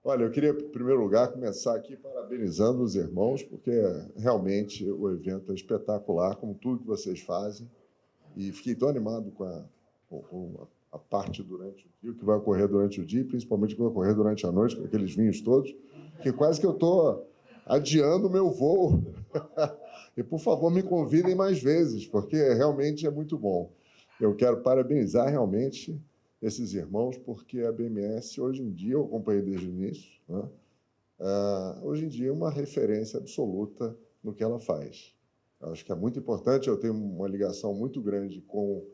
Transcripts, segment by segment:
Olha, eu queria, em primeiro lugar, começar aqui parabenizando os irmãos, porque realmente o evento é espetacular, como tudo que vocês fazem, e fiquei tão animado com a parte durante o dia, o que vai ocorrer durante o dia, e principalmente o que vai ocorrer durante a noite, com aqueles vinhos todos, que quase que eu estou adiando o meu voo. E, por favor, me convidem mais vezes, porque realmente é muito bom. Eu quero parabenizar realmente esses irmãos, porque a BMS, hoje em dia, eu acompanhei desde o início, né? Hoje em dia é uma referência absoluta no que ela faz. Eu acho que é muito importante, eu tenho uma ligação muito grande com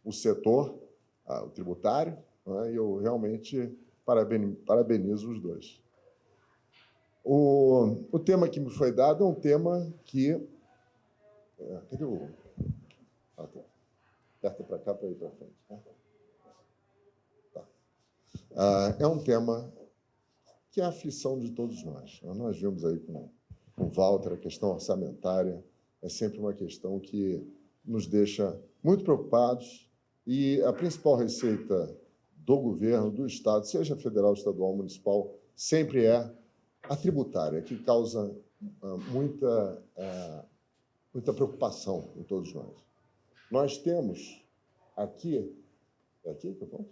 o setor, o tributário, né? E eu realmente parabenizo os dois. O tema que me foi dado é um tema que... Cadê o... Aperta para cá para ir para frente. Né? Tá. É um tema que é a aflição de todos nós. Nós vimos aí com o Walter, a questão orçamentária é sempre uma questão que nos deixa muito preocupados, e a principal receita do governo, do Estado, seja federal, estadual, municipal, sempre é a tributária, que causa muita preocupação em todos nós. Nós temos aqui... É aqui que eu posso?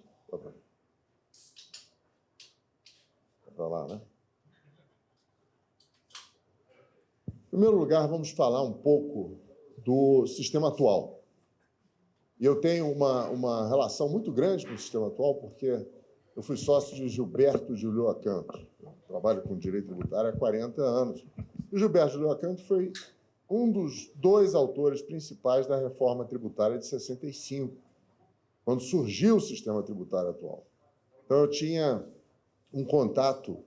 Para lá, né? Em primeiro lugar, vamos falar um pouco do sistema atual. E eu tenho uma relação muito grande com o sistema atual, porque eu fui sócio de Gilberto Julio Acanto. Eu trabalho com direito tributário há 40 anos. E o Gilberto Julio Acanto foi um dos dois autores principais da reforma tributária de 65, quando surgiu o sistema tributário atual. Então, eu tinha um contato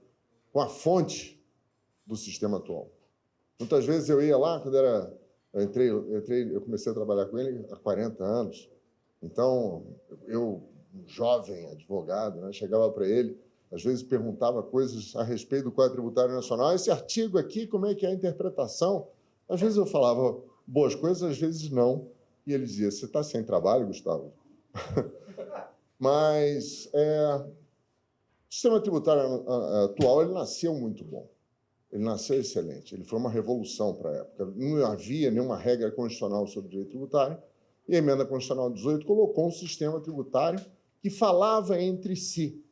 com a fonte do sistema atual. Muitas vezes eu ia lá, quando eu comecei a trabalhar com ele há 40 anos. Então, eu, um jovem advogado, né, chegava para ele, às vezes perguntava coisas a respeito do Código Tributário Nacional. Esse artigo aqui, como é que é a interpretação? Às vezes eu falava boas coisas, às vezes não. E ele dizia, você está sem trabalho, Gustavo? Mas o sistema tributário atual ele nasceu muito bom. Ele nasceu excelente. Ele foi uma revolução para a época. Não havia nenhuma regra constitucional sobre direito tributário, e a Emenda Constitucional 18 colocou um sistema tributário que falava entre si,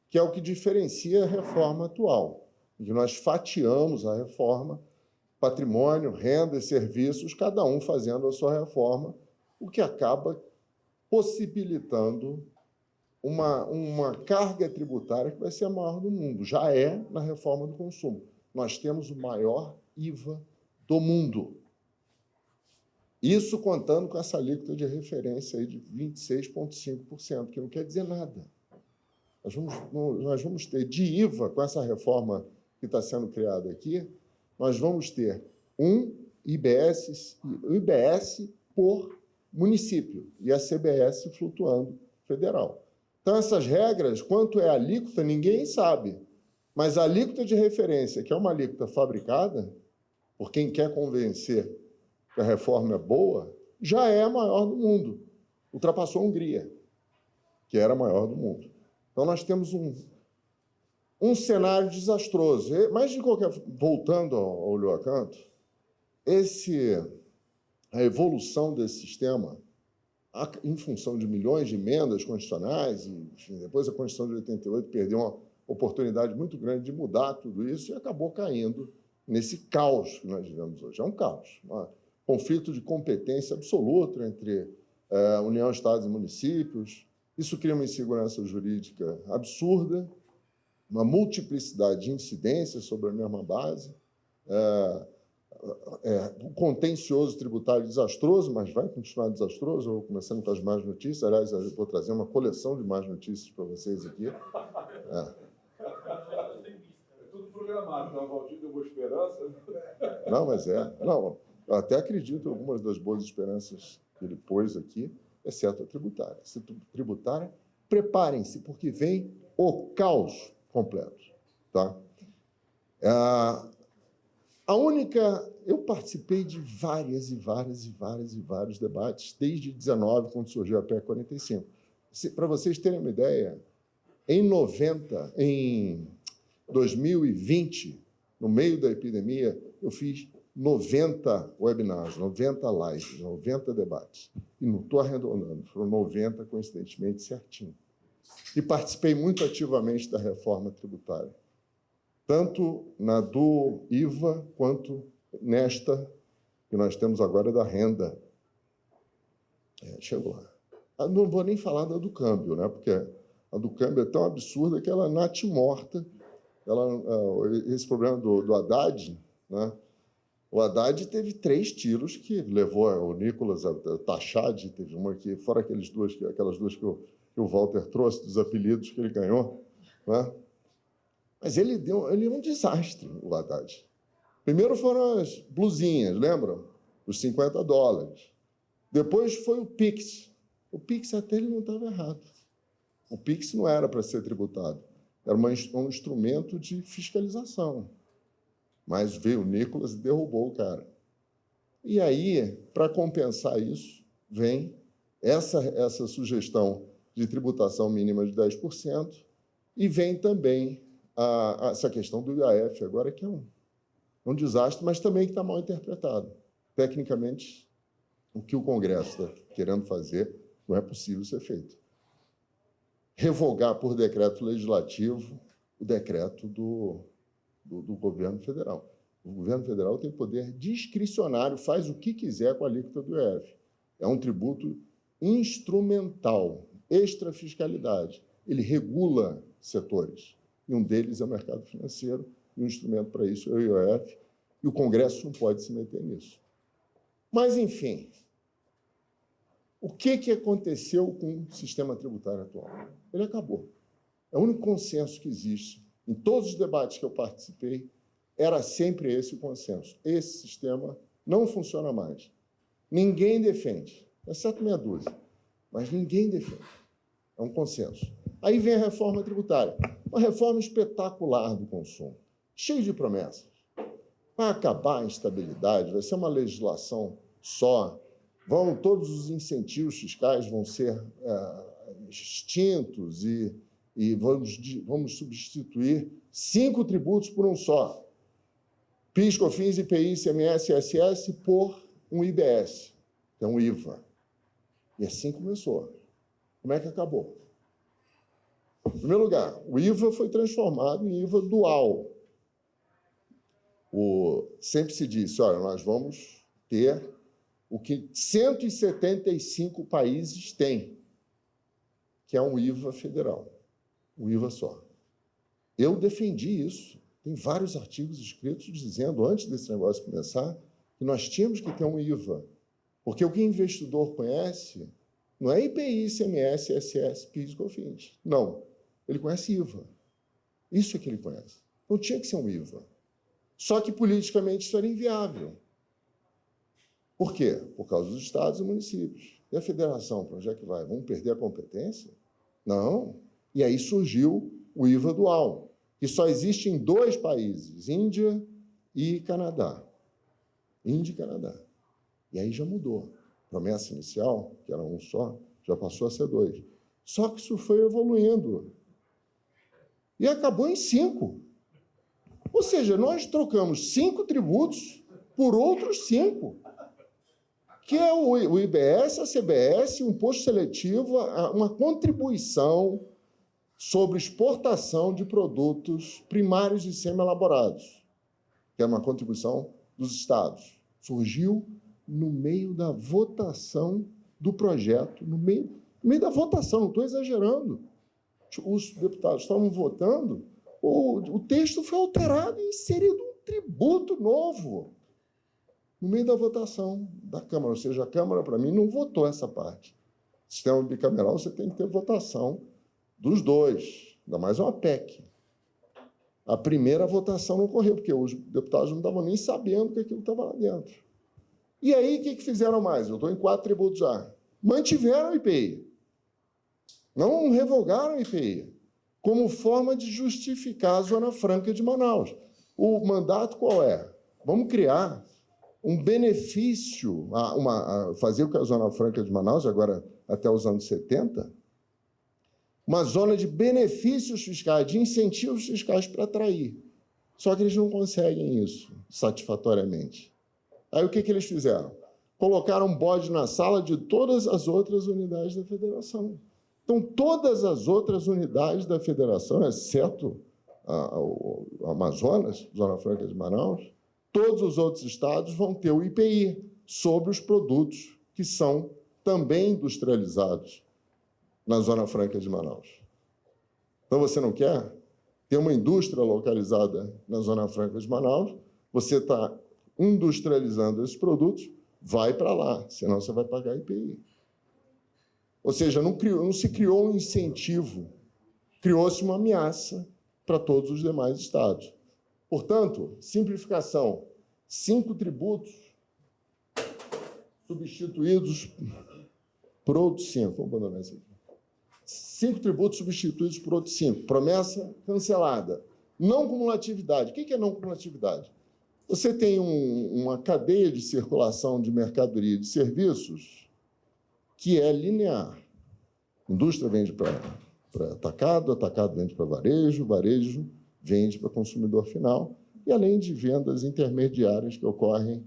que é o que diferencia a reforma atual, em que nós fatiamos a reforma, patrimônio, renda e serviços, cada um fazendo a sua reforma, o que acaba possibilitando uma carga tributária que vai ser a maior do mundo. Já é na reforma do consumo. Nós temos o maior IVA do mundo. Isso contando com essa alíquota de referência aí de 26,5%, que não quer dizer nada. Nós vamos ter de IVA, com essa reforma que está sendo criada aqui, nós vamos ter um IBS por município e a CBS flutuando federal. Então, essas regras, quanto é a alíquota, ninguém sabe. Mas a alíquota de referência, que é uma alíquota fabricada por quem quer convencer que a reforma é boa, já é a maior do mundo. Ultrapassou a Hungria, que era a maior do mundo. Então, nós temos um cenário desastroso. Mas, voltando ao Julio Acanto, a evolução desse sistema, em função de milhões de emendas constitucionais, e enfim, depois a Constituição de 88 perdeu uma oportunidade muito grande de mudar tudo isso e acabou caindo nesse caos que nós vivemos hoje. É um caos, um conflito de competência absoluto entre União, Estados e municípios. Isso cria uma insegurança jurídica absurda, uma multiplicidade de incidências sobre a mesma base, um contencioso tributário desastroso, mas vai continuar desastroso. Eu vou começando com as más notícias. Aliás, eu vou trazer uma coleção de más notícias para vocês aqui. É tudo programado, então, Valdir deu boa esperança. Não, mas Não, eu até acredito em algumas das boas esperanças que ele pôs aqui, exceto a tributária. Se tributária, preparem-se, porque vem o caos completo. Tá? Eu participei de vários debates, desde 19, quando surgiu a PEC 45. Para vocês terem uma ideia, em 2020, no meio da epidemia, eu fiz 90 webinars, 90 lives, 90 debates. E não estou arredondando, foram 90, coincidentemente, certinho. E participei muito ativamente da reforma tributária, tanto na do IVA, quanto nesta que nós temos agora da renda. Chegou lá. Não vou nem falar da do câmbio, né? Porque a do câmbio é tão absurda que ela nasce morta. Esse problema do Haddad, né? O Haddad teve 3 tiros que levou o Nicolas a taxar, teve uma que, fora aquelas duas que o Walter trouxe, dos apelidos que ele ganhou, né? Mas ele é um desastre, o Haddad. Primeiro foram as blusinhas, lembram? Os $50. Depois foi o Pix. O Pix até ele não estava errado. O Pix não era para ser tributado. Era um instrumento de fiscalização. Mas veio o Nicolas e derrubou o cara. E aí, para compensar isso, vem essa sugestão de tributação mínima de 10%, e vem também essa questão do IAF, agora, que é um desastre, mas também que está mal interpretado. Tecnicamente, o que o Congresso está querendo fazer não é possível ser feito. Revogar por decreto legislativo o decreto do governo federal. O governo federal tem poder discricionário, faz o que quiser com a alíquota do IAF. É um tributo instrumental, extrafiscalidade. Ele regula setores, e um deles é o mercado financeiro, e um instrumento para isso é o IAF, e o Congresso não pode se meter nisso. Mas, enfim, o que aconteceu com o sistema tributário atual? Ele acabou. É o único consenso que existe. Em todos os debates que eu participei, era sempre esse o consenso. Esse sistema não funciona mais. Ninguém defende, exceto meia dúzia, mas ninguém defende. É um consenso. Aí vem a reforma tributária, uma reforma espetacular do consumo, cheia de promessas. Vai acabar a instabilidade, vai ser uma legislação só, todos os incentivos fiscais vão ser extintos e vamos substituir 5 tributos por um só. PIS, COFINS, IPI, ICMS e ISS por um IBS, que é um IVA. E assim começou. Como é que acabou? Em primeiro lugar, o IVA foi transformado em IVA dual. Sempre se disse, olha, nós vamos ter o que 175 países têm, que é um IVA federal, um IVA só. Eu defendi isso. Tem vários artigos escritos dizendo, antes desse negócio começar, que nós tínhamos que ter um IVA. Porque o que o investidor conhece não é IPI, ICMS, ISS, PIS e COFINS. Não. Ele conhece IVA. Isso é que ele conhece. Não tinha que ser um IVA. Só que, politicamente, isso era inviável. Por quê? Por causa dos estados e municípios. E a federação, para onde é que vai? Vamos perder a competência? Não. E aí surgiu o IVA dual, que só existe em 2 países, Índia e Canadá. Índia e Canadá. E aí já mudou. A promessa inicial, que era um só, já passou a ser 2. Só que isso foi evoluindo. E acabou em 5. Ou seja, nós trocamos 5 tributos por outros 5, que é o IBS, a CBS, o imposto seletivo, uma contribuição sobre exportação de produtos primários e semi-elaborados, que é uma contribuição dos estados. Surgiu no meio da votação do projeto, no meio da votação, não estou exagerando. Os deputados estavam votando, o texto foi alterado e inserido um tributo novo no meio da votação da Câmara. Ou seja, a Câmara, para mim, não votou essa parte. Sistema bicameral, você tem que ter votação dos 2, ainda mais uma PEC. A primeira votação não ocorreu, porque os deputados não estavam nem sabendo que aquilo estava lá dentro. E aí, o que fizeram mais? Eu estou em 4 tributos já. Mantiveram o IPI. Não revogaram o IPI, como forma de justificar a Zona Franca de Manaus. O mandato qual é? Vamos criar um benefício, fazer o que a Zona Franca de Manaus, agora até os anos 70, uma zona de benefícios fiscais, de incentivos fiscais para atrair. Só que eles não conseguem isso satisfatoriamente. Aí o que eles fizeram? Colocaram um bode na sala de todas as outras unidades da federação. Então, todas as outras unidades da federação, exceto o Amazonas, Zona Franca de Manaus, todos os outros estados vão ter o IPI sobre os produtos que são também industrializados na Zona Franca de Manaus. Então, você não quer ter uma indústria localizada na Zona Franca de Manaus, você está industrializando esses produtos, vai para lá, senão você vai pagar IPI. Ou seja, não se criou um incentivo, criou-se uma ameaça para todos os demais estados. Portanto, simplificação, 5 tributos substituídos por outros 5. Vamos abandonar isso aqui. 5 tributos substituídos por outros 5. Promessa cancelada. Não cumulatividade. O que é não cumulatividade? Você tem uma cadeia de circulação de mercadoria e de serviços que é linear. A indústria vende para atacado, atacado vende para varejo, varejo vende para consumidor final, e além de vendas intermediárias que ocorrem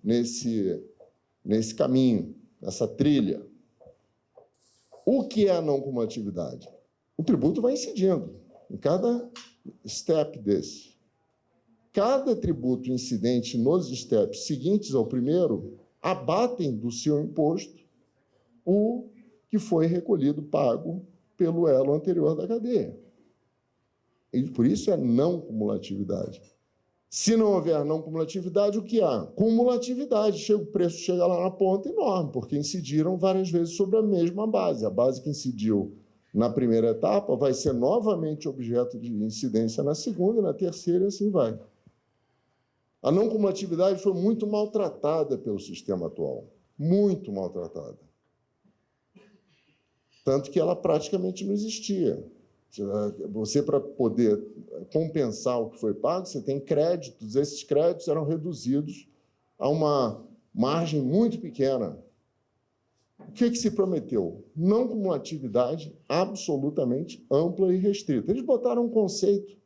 nesse caminho, nessa trilha. O que é a não cumulatividade? O tributo vai incidindo em cada step desse. Cada tributo incidente nos steps seguintes ao primeiro abatem do seu imposto o que foi recolhido, pago pelo elo anterior da cadeia. E por isso é não cumulatividade. Se não houver não cumulatividade, o que há? Cumulatividade. O preço chega lá na ponta enorme, porque incidiram várias vezes sobre a mesma base. A base que incidiu na primeira etapa vai ser novamente objeto de incidência na segunda, na terceira, e assim vai. A não cumulatividade foi muito maltratada pelo sistema atual. Muito maltratada. Tanto que ela praticamente não existia. Você, para poder compensar o que foi pago, você tem créditos. Esses créditos eram reduzidos a uma margem muito pequena. O que se prometeu? Não cumulatividade absolutamente ampla e restrita. Eles botaram um conceito,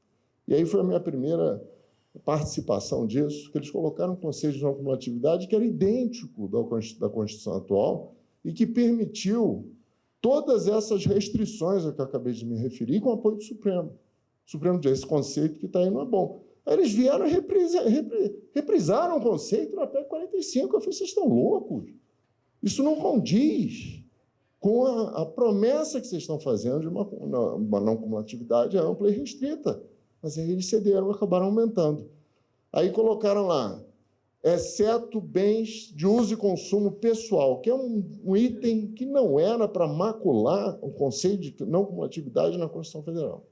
e aí foi a minha primeira participação disso, que eles colocaram um conceito de não cumulatividade que era idêntico da Constituição atual e que permitiu todas essas restrições a que eu acabei de me referir com o apoio do Supremo. O Supremo diz, esse conceito que está aí não é bom. Aí eles vieram e reprisaram o conceito na PEC 45. Eu falei, vocês estão loucos? Isso não condiz com a promessa que vocês estão fazendo de uma não cumulatividade ampla e restrita. Mas aí eles cederam, acabaram aumentando. Aí colocaram lá, exceto bens de uso e consumo pessoal, que é um item que não era para macular o conceito de não cumulatividade na Constituição Federal.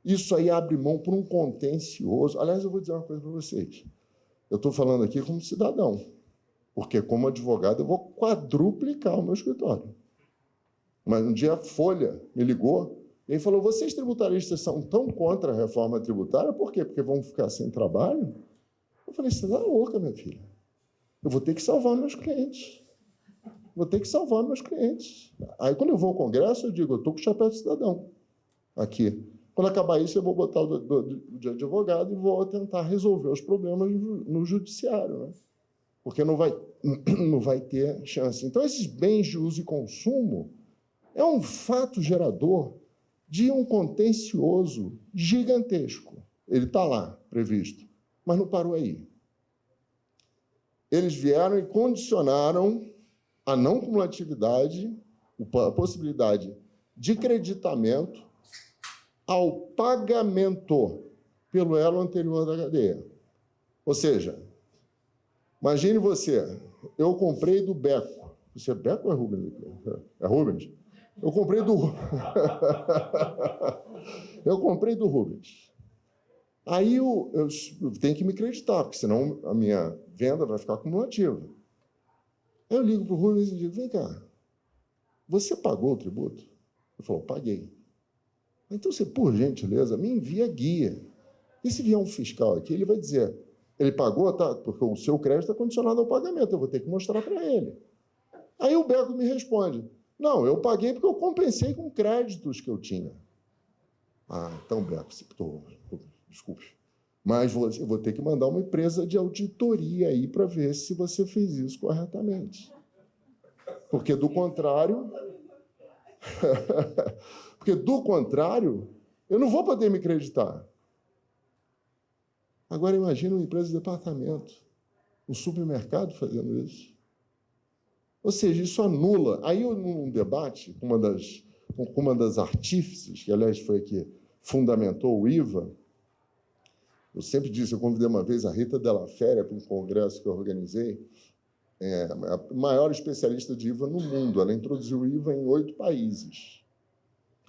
Isso aí abre mão por um contencioso. Aliás, eu vou dizer uma coisa para vocês. Eu estou falando aqui como cidadão, porque como advogado eu vou quadruplicar o meu escritório. Mas um dia a Folha me ligou e falou, vocês tributaristas são tão contra a reforma tributária, por quê? Porque vão ficar sem trabalho? Eu falei, você está louca, minha filha. Eu vou ter que salvar meus clientes. Vou ter que salvar meus clientes. Aí, quando eu vou ao Congresso, eu digo, eu estou com o chapéu de cidadão aqui. Quando acabar isso, eu vou botar o de advogado e vou tentar resolver os problemas no judiciário, né? Porque não vai ter chance. Então, esses bens de uso e consumo é um fato gerador de um contencioso gigantesco. Ele está lá, previsto. Mas não parou aí. Eles vieram e condicionaram a não cumulatividade, a possibilidade de creditamento ao pagamento pelo elo anterior da cadeia. Ou seja, imagine você, eu comprei do Beco. Você é Beco ou é Rubens? É Rubens? Eu comprei do Rubens. Aí eu tenho que me acreditar, porque senão a minha venda vai ficar acumulativa. Aí eu ligo para o Rubens e digo, vem cá, você pagou o tributo? Ele falou, paguei. Então você, por gentileza, me envia guia. E se vier um fiscal aqui, ele vai dizer, ele pagou, tá? Porque o seu crédito está condicionado ao pagamento, eu vou ter que mostrar para ele. Aí o Beco me responde, Não, eu paguei porque eu compensei com créditos que eu tinha. Então, Beto, desculpe, mas eu vou ter que mandar uma empresa de auditoria aí para ver se você fez isso corretamente. Porque, do contrário, eu não vou poder me acreditar. Agora, imagine uma empresa de departamento, um supermercado fazendo isso. Ou seja, isso anula. Aí, num debate com uma das artífices, que, aliás, foi a que fundamentou o IVA, eu sempre disse, eu convidei uma vez a Rita Della Féria para um congresso que eu organizei, a maior especialista de IVA no mundo. Ela introduziu o IVA em 8 países.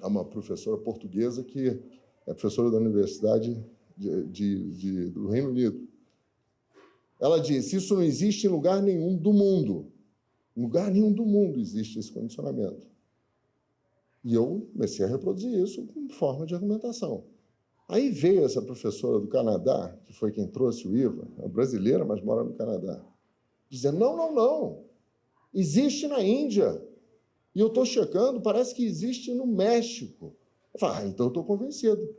É uma professora portuguesa que é professora da Universidade do Reino Unido. Ela disse, isso não existe em lugar nenhum do mundo. Em lugar nenhum do mundo existe esse condicionamento. E eu comecei a reproduzir isso como forma de argumentação. Aí veio essa professora do Canadá, que foi quem trouxe o IVA, é brasileira, mas mora no Canadá, dizendo, não, existe na Índia. E eu estou checando, parece que existe no México. Eu falo, então eu estou convencido.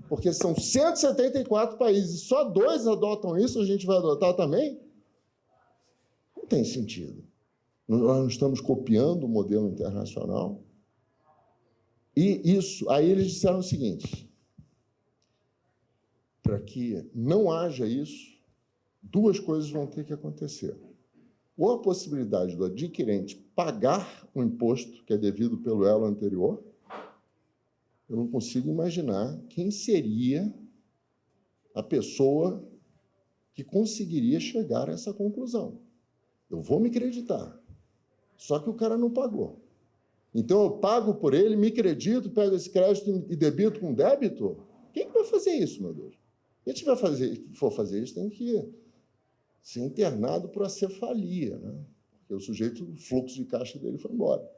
Porque são 174 países, só 2 adotam isso, a gente vai adotar também? Não tem sentido. Nós não estamos copiando o modelo internacional. E isso, aí eles disseram o seguinte, para que não haja isso, 2 coisas vão ter que acontecer. Ou a possibilidade do adquirente pagar o imposto que é devido pelo elo anterior, eu não consigo imaginar quem seria a pessoa que conseguiria chegar a essa conclusão. Eu vou me acreditar, só que o cara não pagou. Então, eu pago por ele, me acredito, pego esse crédito e debito com débito? Quem vai fazer isso, meu Deus? Quem for fazer isso tem que ser internado por acefalia, né? Porque o sujeito, o fluxo de caixa dele foi embora.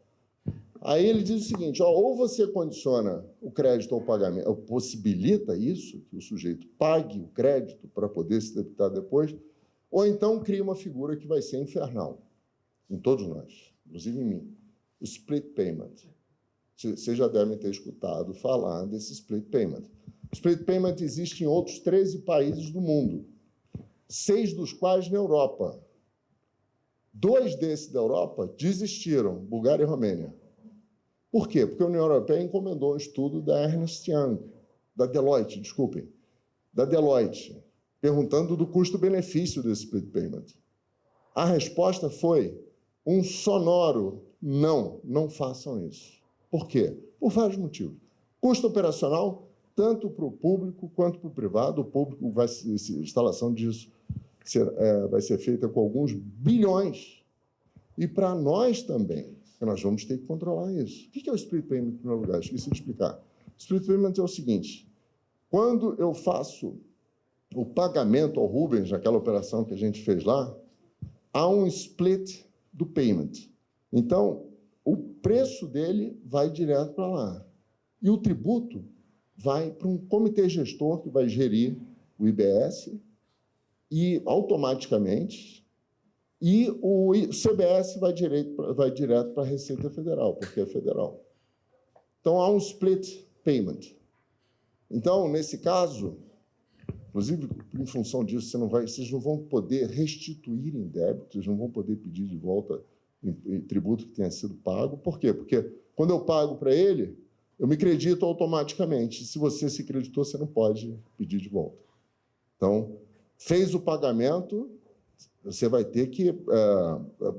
Aí ele diz o seguinte, ou você condiciona o crédito ao pagamento, ou possibilita isso, que o sujeito pague o crédito para poder se debitar depois, ou então cria uma figura que vai ser infernal, em todos nós, inclusive em mim, o split payment. Vocês já devem ter escutado falar desse split payment. O split payment existe em outros 13 países do mundo, 6 dos quais na Europa. 2 desses da Europa desistiram, Bulgária e Romênia. Por quê? Porque a União Europeia encomendou um estudo da Ernst Young, da Deloitte, perguntando do custo-benefício desse split payment. A resposta foi um sonoro não façam isso. Por quê? Por vários motivos. Custo operacional, tanto para o público quanto para o privado. O público, a instalação disso vai ser feita com alguns bilhões. E para nós também, que nós vamos ter que controlar isso. O que é o split payment, em primeiro lugar? Esqueci de explicar. O split payment é o seguinte, quando eu faço o pagamento ao Rubens, naquela operação que a gente fez lá, há um split do payment. Então, o preço dele vai direto para lá. E o tributo vai para um comitê gestor que vai gerir o IBS e, automaticamente, e o CBS vai direto para a Receita Federal, porque é federal. Então, há um split payment. Então, nesse caso, inclusive, em função disso, vocês não vão poder restituir em débito, vocês não vão poder pedir de volta em tributo que tenha sido pago. Por quê? Porque quando eu pago para ele, eu me acredito automaticamente. Se você se acreditou, você não pode pedir de volta. Então, fez o pagamento, você vai ter que...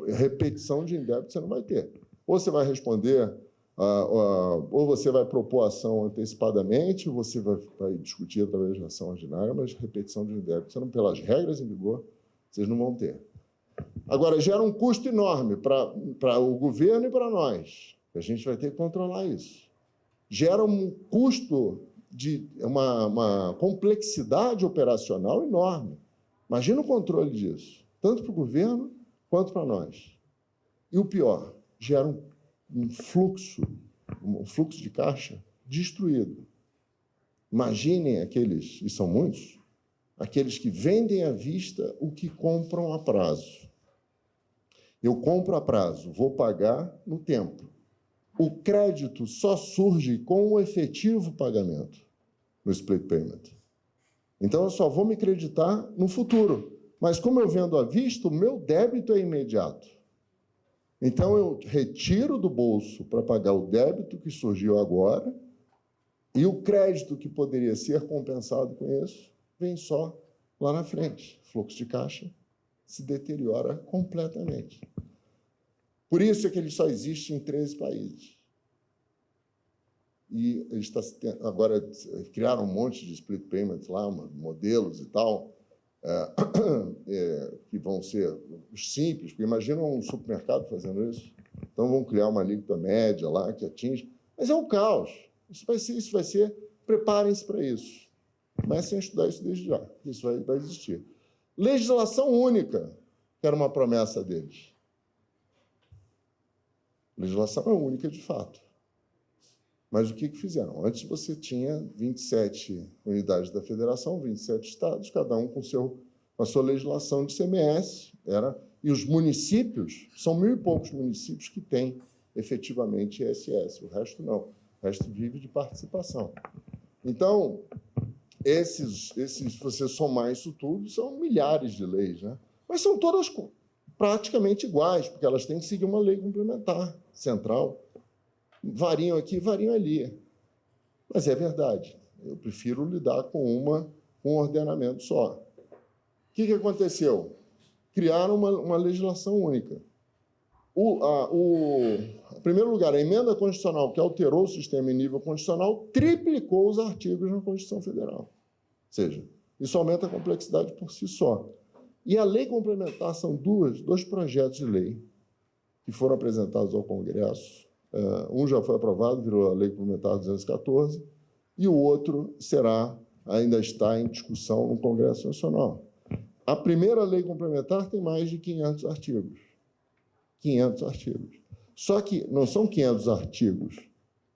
repetição de indébito você não vai ter. Ou você vai responder, ou você vai propor ação antecipadamente, ou você vai discutir através de ação ordinária, mas repetição de indébito, pelas regras em vigor, vocês não vão ter. Agora, gera um custo enorme para o governo e para nós. A gente vai ter que controlar isso. Gera um custo de uma complexidade operacional enorme. Imagina o controle disso, tanto para o governo quanto para nós. E o pior, gera um fluxo de caixa destruído. Imaginem aqueles, e são muitos, aqueles que vendem à vista o que compram a prazo. Eu compro a prazo, vou pagar no tempo. o crédito só surge com o efetivo pagamento no split payment. Então, eu só vou me creditar no futuro. Mas, como eu vendo à vista, o meu débito é imediato. Então, eu retiro do bolso para pagar o débito que surgiu agora e o crédito que poderia ser compensado com isso vem só lá na frente. O fluxo de caixa se deteriora completamente. Por isso é que ele só existe em 13 países. E ele está, agora criaram um monte de split payments lá, modelos e tal, que vão ser simples, porque imagina um supermercado fazendo isso. Então, vão criar uma alíquota média lá que atinge. Mas é um caos. Isso vai ser, preparem-se para isso. Comecem a estudar isso desde já, isso vai existir. Legislação única, que era uma promessa deles. Legislação é única de fato. Mas o que fizeram? Antes você tinha 27 unidades da federação, 27 estados, cada um com a sua legislação de CMS. E os municípios, são 1.000 e poucos municípios que têm efetivamente ISS, o resto não. O resto vive de participação. Então, se você somar isso tudo, são milhares de leis, né? Mas são todas praticamente iguais, porque elas têm que seguir uma lei complementar, central. Variam aqui, variam ali. Mas é verdade. Eu prefiro lidar com um ordenamento só. O que aconteceu? Criaram uma legislação única. Em primeiro lugar, a emenda constitucional que alterou o sistema em nível constitucional triplicou os artigos na Constituição Federal. Ou seja, isso aumenta a complexidade por si só. E a lei complementar são dois projetos de lei que foram apresentados ao Congresso. Um já foi aprovado, virou a Lei Complementar 214, e o outro ainda está em discussão no Congresso Nacional. A primeira Lei Complementar tem mais de 500 artigos. 500 artigos. Só que não são 500 artigos,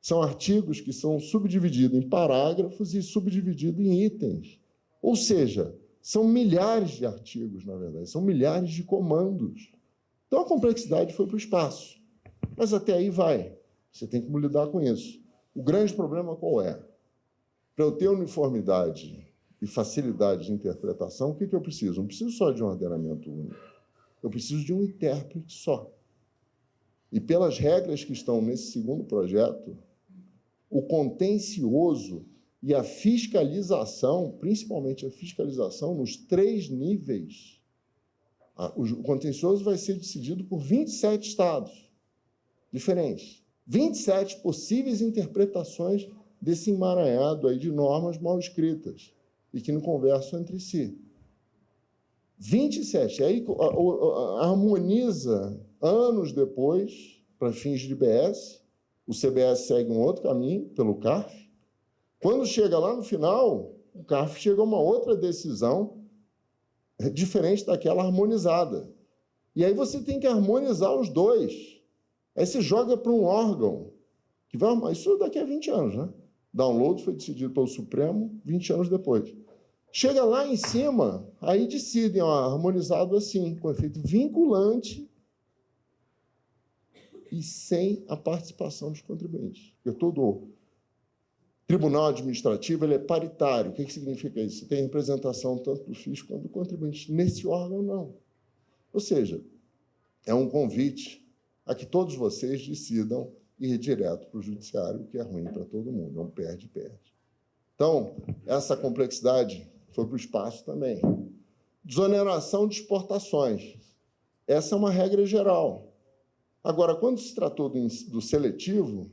são artigos que são subdivididos em parágrafos e subdivididos em itens. Ou seja, são milhares de artigos, na verdade, são milhares de comandos. Então, a complexidade foi para o espaço. Mas até aí vai. Você tem que lidar com isso. O grande problema qual é? Para eu ter uniformidade e facilidade de interpretação, o que eu preciso? Não preciso só de um ordenamento único. Eu preciso de um intérprete só. E pelas regras que estão nesse segundo projeto, o contencioso e a fiscalização, principalmente a fiscalização nos 3 níveis, o contencioso vai ser decidido por 27 estados diferentes. 27 possíveis interpretações desse emaranhado aí de normas mal escritas e que não conversam entre si. 27. Aí harmoniza anos depois, para fins de IBS, o CBS segue um outro caminho pelo CARF. Quando chega lá no final, o CARF chega a uma outra decisão diferente daquela harmonizada. E aí você tem que harmonizar os dois. Aí você joga para um órgão, que vai arrumar. Isso daqui a 20 anos, né? Download foi decidido pelo Supremo 20 anos depois. Chega lá em cima, aí decidem, harmonizado assim, com efeito vinculante e sem a participação dos contribuintes. Porque todo tribunal administrativo ele é paritário. O que significa isso? Você tem representação tanto do fisco quanto do contribuinte. Nesse órgão, não. Ou seja, é um convite a que todos vocês decidam ir direto para o judiciário, o que é ruim para todo mundo, é um perde-perde. Então, essa complexidade foi para o espaço também. Desoneração de exportações. Essa é uma regra geral. Agora, quando se tratou do seletivo,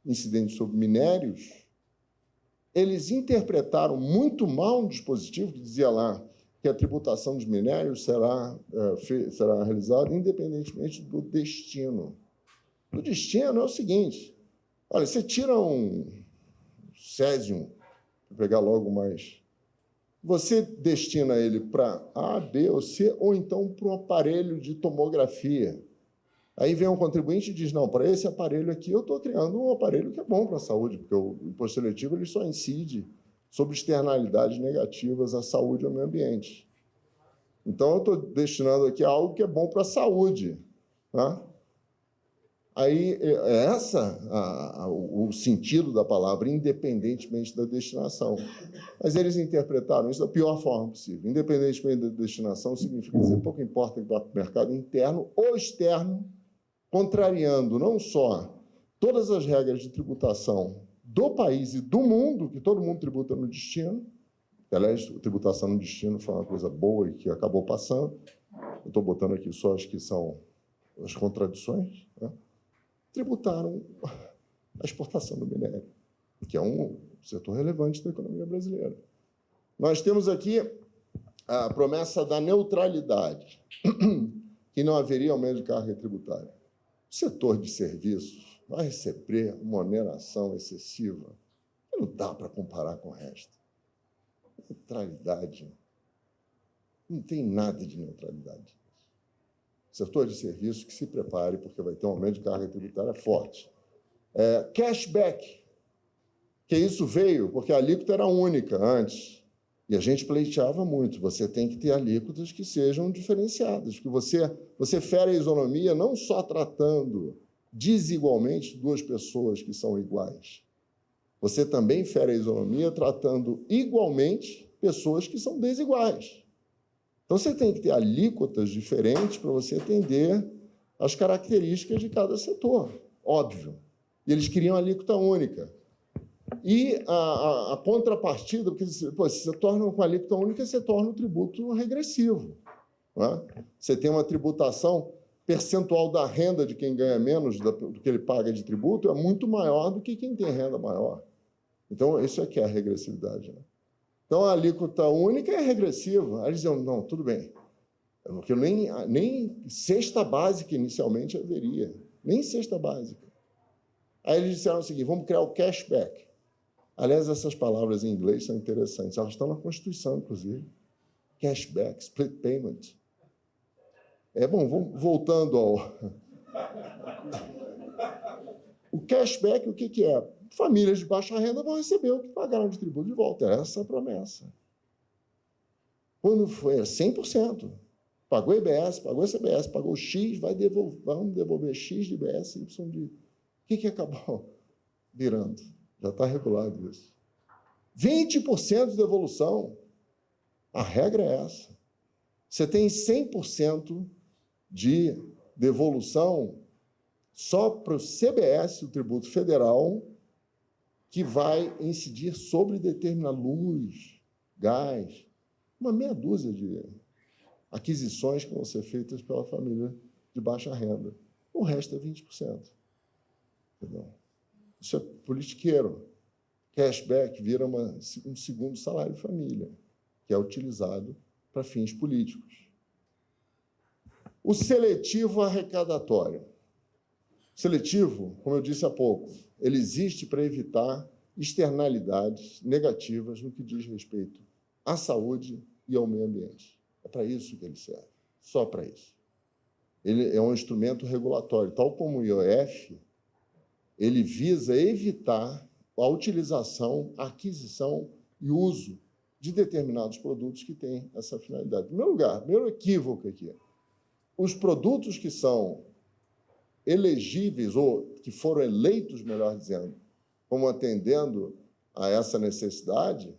incidente sobre minérios, eles interpretaram muito mal um dispositivo que dizia lá que a tributação dos minérios será realizada independentemente do destino. O destino é o seguinte, olha, você tira um césium, para pegar logo mais, você destina ele para A, B ou C, ou então para um aparelho de tomografia. Aí vem um contribuinte e diz, não, para esse aparelho aqui eu estou criando um aparelho que é bom para a saúde, porque o imposto seletivo ele só incide sobre externalidades negativas à saúde e ao meio ambiente. Então, eu estou destinando aqui a algo que é bom para a saúde. Tá? Aí, o sentido da palavra, independentemente da destinação. Mas eles interpretaram isso da pior forma possível. Independentemente da destinação significa dizer, pouco importa que vá para o mercado interno ou externo, contrariando não só todas as regras de tributação do país e do mundo, que todo mundo tributa no destino, que, aliás, tributação no destino foi uma coisa boa e que acabou passando. Eu estou botando aqui só as que são as contradições, né? Tributaram a exportação do minério, que é um setor relevante da economia brasileira. Nós temos aqui a promessa da neutralidade, que não haveria aumento de carga tributária. O setor de serviços vai receber uma oneração excessiva, que não dá para comparar com o resto. Neutralidade, não tem nada de neutralidade. Setor de serviços que se prepare, porque vai ter um aumento de carga tributária forte. Cashback, que isso veio porque a alíquota era única antes, e a gente pleiteava muito. Você tem que ter alíquotas que sejam diferenciadas, porque você fere a isonomia não só tratando desigualmente duas pessoas que são iguais, você também fere a isonomia tratando igualmente pessoas que são desiguais. Então, você tem que ter alíquotas diferentes para você atender às características de cada setor, óbvio. E eles queriam alíquota única. E a contrapartida, porque se você torna com alíquota única, você torna o tributo regressivo, não é? Você tem uma tributação percentual da renda de quem ganha menos do que ele paga de tributo é muito maior do que quem tem renda maior. Então, isso é que é a regressividade, né? Então, a alíquota única é regressiva. Aí eles diziam, não, tudo bem. Porque nem cesta básica inicialmente haveria. Nem cesta básica. Aí eles disseram o seguinte, vamos criar o cashback. Aliás, essas palavras em inglês são interessantes. Elas estão na Constituição, inclusive. Cashback, split payment. Bom, voltando ao... O cashback, o que é? Famílias de baixa renda vão receber o que pagaram de tributo de volta. Essa é a promessa. Quando foi 100%. Pagou IBS, pagou CBS, pagou X, vamos devolver X de IBS, Y de... O que acabou virando? Já está regulado isso. 20% de devolução. A regra é essa. Você tem 100% de devolução só para o CBS, o tributo federal, que vai incidir sobre determinar luz, gás, uma meia dúzia de aquisições que vão ser feitas pela família de baixa renda. O resto é 20%. Entendeu? Isso é politiqueiro. Cashback vira um segundo salário de família, que é utilizado para fins políticos. O seletivo arrecadatório. Seletivo, como eu disse há pouco, ele existe para evitar externalidades negativas no que diz respeito à saúde e ao meio ambiente. É para isso que ele serve, só para isso. Ele é um instrumento regulatório, tal como o IOF, ele visa evitar a utilização, a aquisição e uso de determinados produtos que têm essa finalidade. Em primeiro lugar, primeiro equívoco aqui, os produtos que são elegíveis, ou que foram eleitos, melhor dizendo, como atendendo a essa necessidade,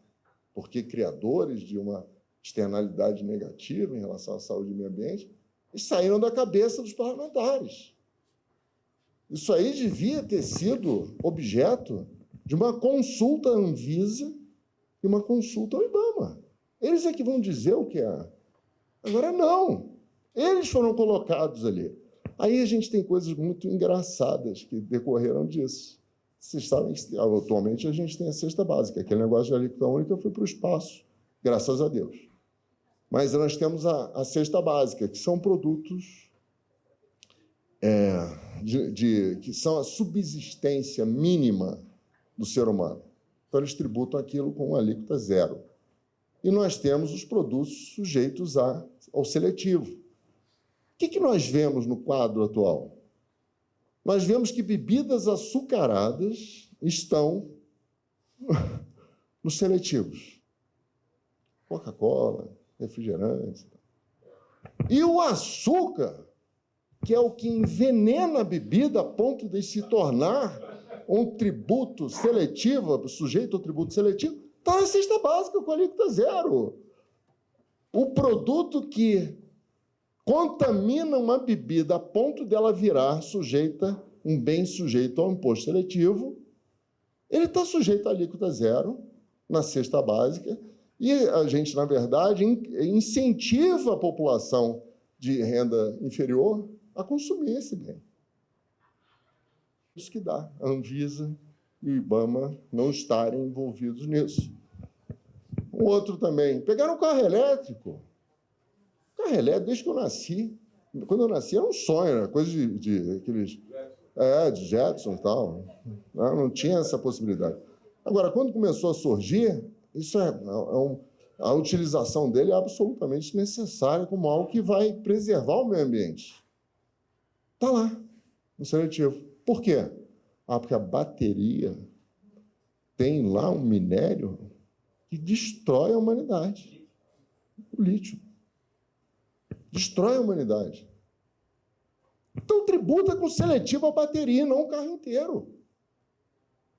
porque criadores de uma externalidade negativa em relação à saúde e meio ambiente, e saíram da cabeça dos parlamentares. Isso aí devia ter sido objeto de uma consulta à Anvisa e uma consulta ao IBAMA. Eles é que vão dizer o que é. Agora, não. Eles foram colocados ali. Aí a gente tem coisas muito engraçadas que decorreram disso. Vocês sabem que atualmente a gente tem a cesta básica. Aquele negócio de alíquota única foi para o espaço, graças a Deus. Mas nós temos a cesta básica, que são produtos que são a subsistência mínima do ser humano. Então, eles tributam aquilo com uma alíquota zero. E nós temos os produtos sujeitos ao seletivo. O que nós vemos no quadro atual? Nós vemos que bebidas açucaradas estão nos seletivos. Coca-Cola, refrigerantes. E o açúcar que é o que envenena a bebida a ponto de se tornar um tributo seletivo, sujeito ao tributo seletivo, está na cesta básica com alíquota zero. O produto que contamina uma bebida a ponto dela virar um bem sujeito ao imposto seletivo, ele está sujeito à alíquota zero na cesta básica e a gente, na verdade, incentiva a população de renda inferior a consumir esse bem. Isso que dá a Anvisa e o IBAMA não estarem envolvidos nisso. Um outro também, pegaram um carro elétrico. Carro elétrico, desde que eu nasci. Quando eu nasci era um sonho, era coisa de aqueles... de Jetson e tal. Não tinha essa possibilidade. Agora, quando começou a surgir, isso a utilização dele é absolutamente necessária como algo que vai preservar o meio ambiente. Está lá, no seletivo. Por quê? Porque a bateria tem lá um minério que destrói a humanidade. O lítio. Destrói a humanidade. Então, tributa com seletivo a bateria, não o carro inteiro.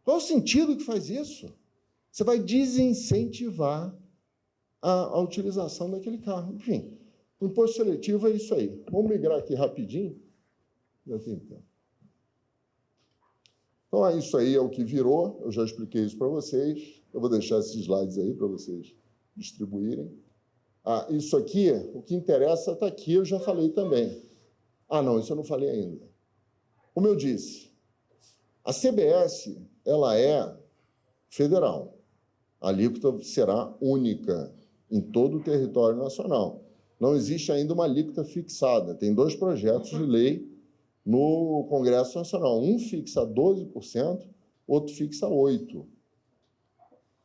Qual o sentido que faz isso? Você vai desincentivar a utilização daquele carro. Enfim, o imposto seletivo é isso aí. Vamos migrar aqui rapidinho. Já tem tempo. Então, isso aí é o que virou. Eu já expliquei isso para vocês. Eu vou deixar esses slides aí para vocês distribuírem. Isso aqui, o que interessa está aqui, eu já falei também. Não, isso eu não falei ainda. Como eu disse, a CBS, ela é federal. A alíquota será única em todo o território nacional. Não existe ainda uma alíquota fixada. Tem 2 projetos de lei no Congresso Nacional. Um fixa 12%, outro fixa 8%.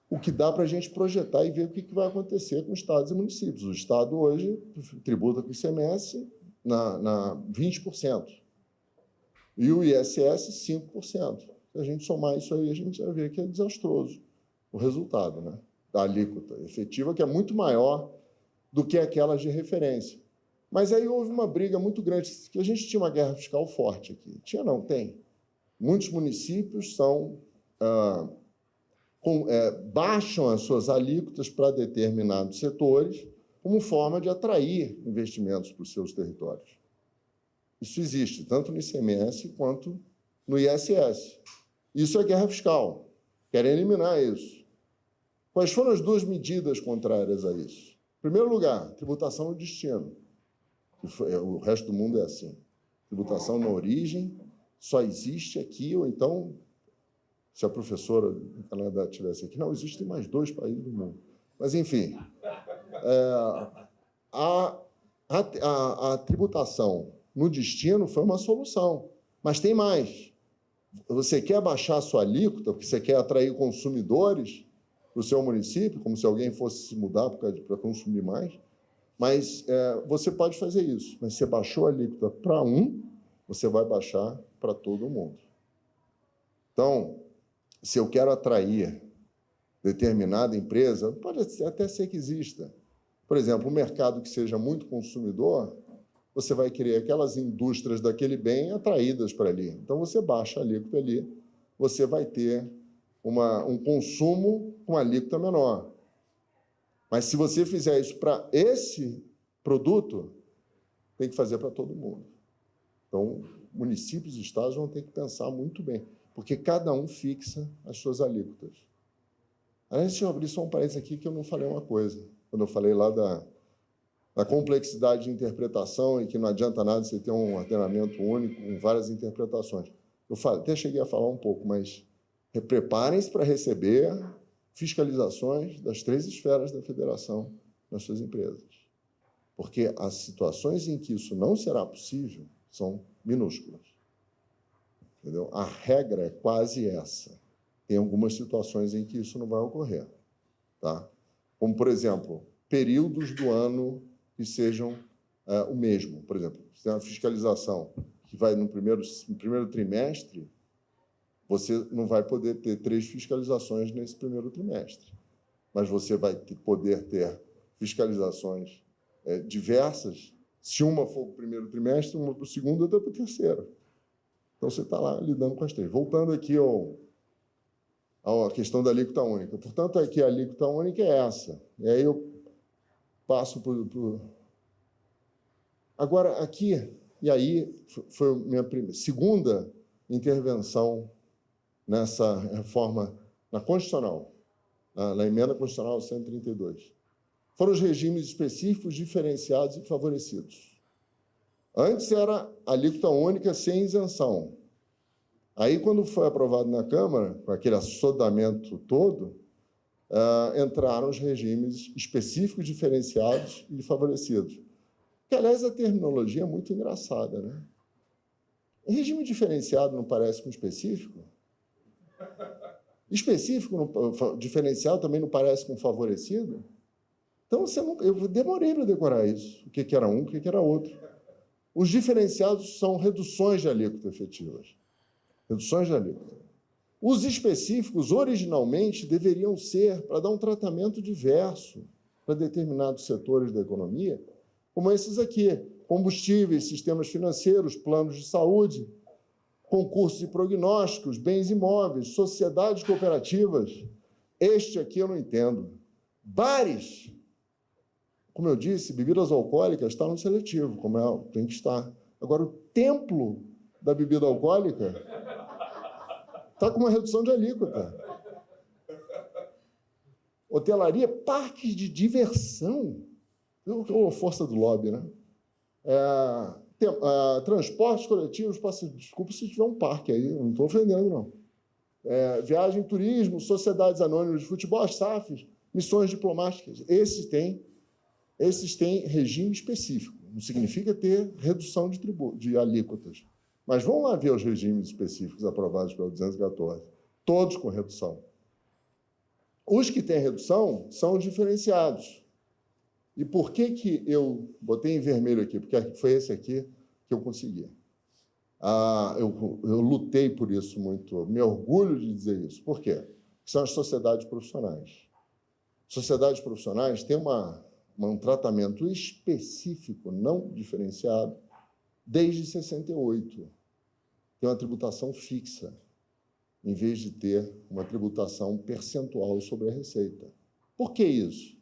O que dá para a gente projetar e ver o que vai acontecer com estados e municípios. O Estado hoje tributa com o ICMS na 20%. E o ISS, 5%. Se a gente somar isso aí, a gente vai ver que é desastroso o resultado, né, da alíquota efetiva, que é muito maior do que aquelas de referência. Mas aí houve uma briga muito grande, que a gente tinha uma guerra fiscal forte aqui. Tinha, não, tem. Muitos municípios baixam as suas alíquotas para determinados setores como forma de atrair investimentos para os seus territórios. Isso existe, tanto no ICMS quanto no ISS. Isso é guerra fiscal. Querem eliminar isso. Quais foram as 2 medidas contrárias a isso? Em primeiro lugar, tributação no destino. O resto do mundo é assim. Tributação na origem só existe aqui, ou então, se a professora do Canadá estivesse aqui, não, existem mais 2 países do mundo. Mas, enfim, a tributação no destino foi uma solução. Mas tem mais. Você quer baixar a sua alíquota, porque você quer atrair consumidores para o seu município, como se alguém fosse se mudar para consumir mais, mas você pode fazer isso. Mas você baixou a alíquota para você vai baixar para todo mundo. Então, se eu quero atrair determinada empresa, pode até ser que exista. Por exemplo, um mercado que seja muito consumidor, você vai querer aquelas indústrias daquele bem atraídas para ali. Então, você baixa a alíquota ali, você vai ter um consumo com alíquota menor. Mas, se você fizer isso para esse produto, tem que fazer para todo mundo. Então, municípios e estados vão ter que pensar muito bem, porque cada um fixa as suas alíquotas. Aliás, deixa eu abrir só um parênteses aqui, que eu não falei uma coisa. Quando eu falei lá da complexidade de interpretação e que não adianta nada você ter um ordenamento único com várias interpretações. Eu até cheguei a falar um pouco, mas preparem-se para receber fiscalizações das 3 esferas da federação nas suas empresas. Porque as situações em que isso não será possível são minúsculas. Entendeu? A regra é quase essa. Tem algumas situações em que isso não vai ocorrer. Tá? Como, por exemplo, períodos do ano que sejam o mesmo. Por exemplo, se tem uma fiscalização que vai no primeiro trimestre, você não vai poder ter 3 fiscalizações nesse primeiro trimestre. Mas você vai poder ter fiscalizações diversas Se uma for para o primeiro trimestre, uma para o segundo, outra para o terceiro. Então, você está lá lidando com as três. Voltando aqui à questão da alíquota única. Portanto, aqui a alíquota única é essa. E aí eu passo para o... Agora, aqui, e aí foi a minha segunda intervenção nessa reforma na Constitucional, na emenda constitucional 132. Foram os regimes específicos, diferenciados e favorecidos. Antes era alíquota única sem isenção. Aí, quando foi aprovado na Câmara, com aquele assodamento todo, entraram os regimes específicos, diferenciados e favorecidos. Que, aliás, a terminologia é muito engraçada, né? Regime diferenciado não parece com específico? Específico, diferenciado também não parece com favorecido? Então, eu demorei para decorar isso, o que era um, o que era outro. Os diferenciados são reduções de alíquota efetivas. Reduções de alíquota. Os específicos, originalmente, deveriam ser para dar um tratamento diverso para determinados setores da economia, como esses aqui: combustíveis, sistemas financeiros, planos de saúde, concursos e prognósticos, bens imóveis, sociedades cooperativas. Este aqui eu não entendo. Bares. Como eu disse, bebidas alcoólicas está no seletivo, como tem que estar. Agora, o templo da bebida alcoólica está com uma redução de alíquota. Hotelaria, parques de diversão. Força do lobby, né? Transportes coletivos, desculpa se tiver um parque aí, não estou ofendendo, não. Viagem, turismo, sociedades anônimas de futebol, as SAFs, missões diplomáticas. Esses têm regime específico. Não significa ter redução de alíquotas. Mas vamos lá ver os regimes específicos aprovados pela 214. Todos com redução. Os que têm redução são os diferenciados. E por que eu botei em vermelho aqui? Porque foi esse aqui que eu consegui. Eu lutei por isso muito. Me orgulho de dizer isso. Por quê? Porque são as sociedades profissionais. Sociedades profissionais têm um tratamento específico, não diferenciado, desde 68. Tem uma tributação fixa, em vez de ter uma tributação percentual sobre a receita. Por que isso?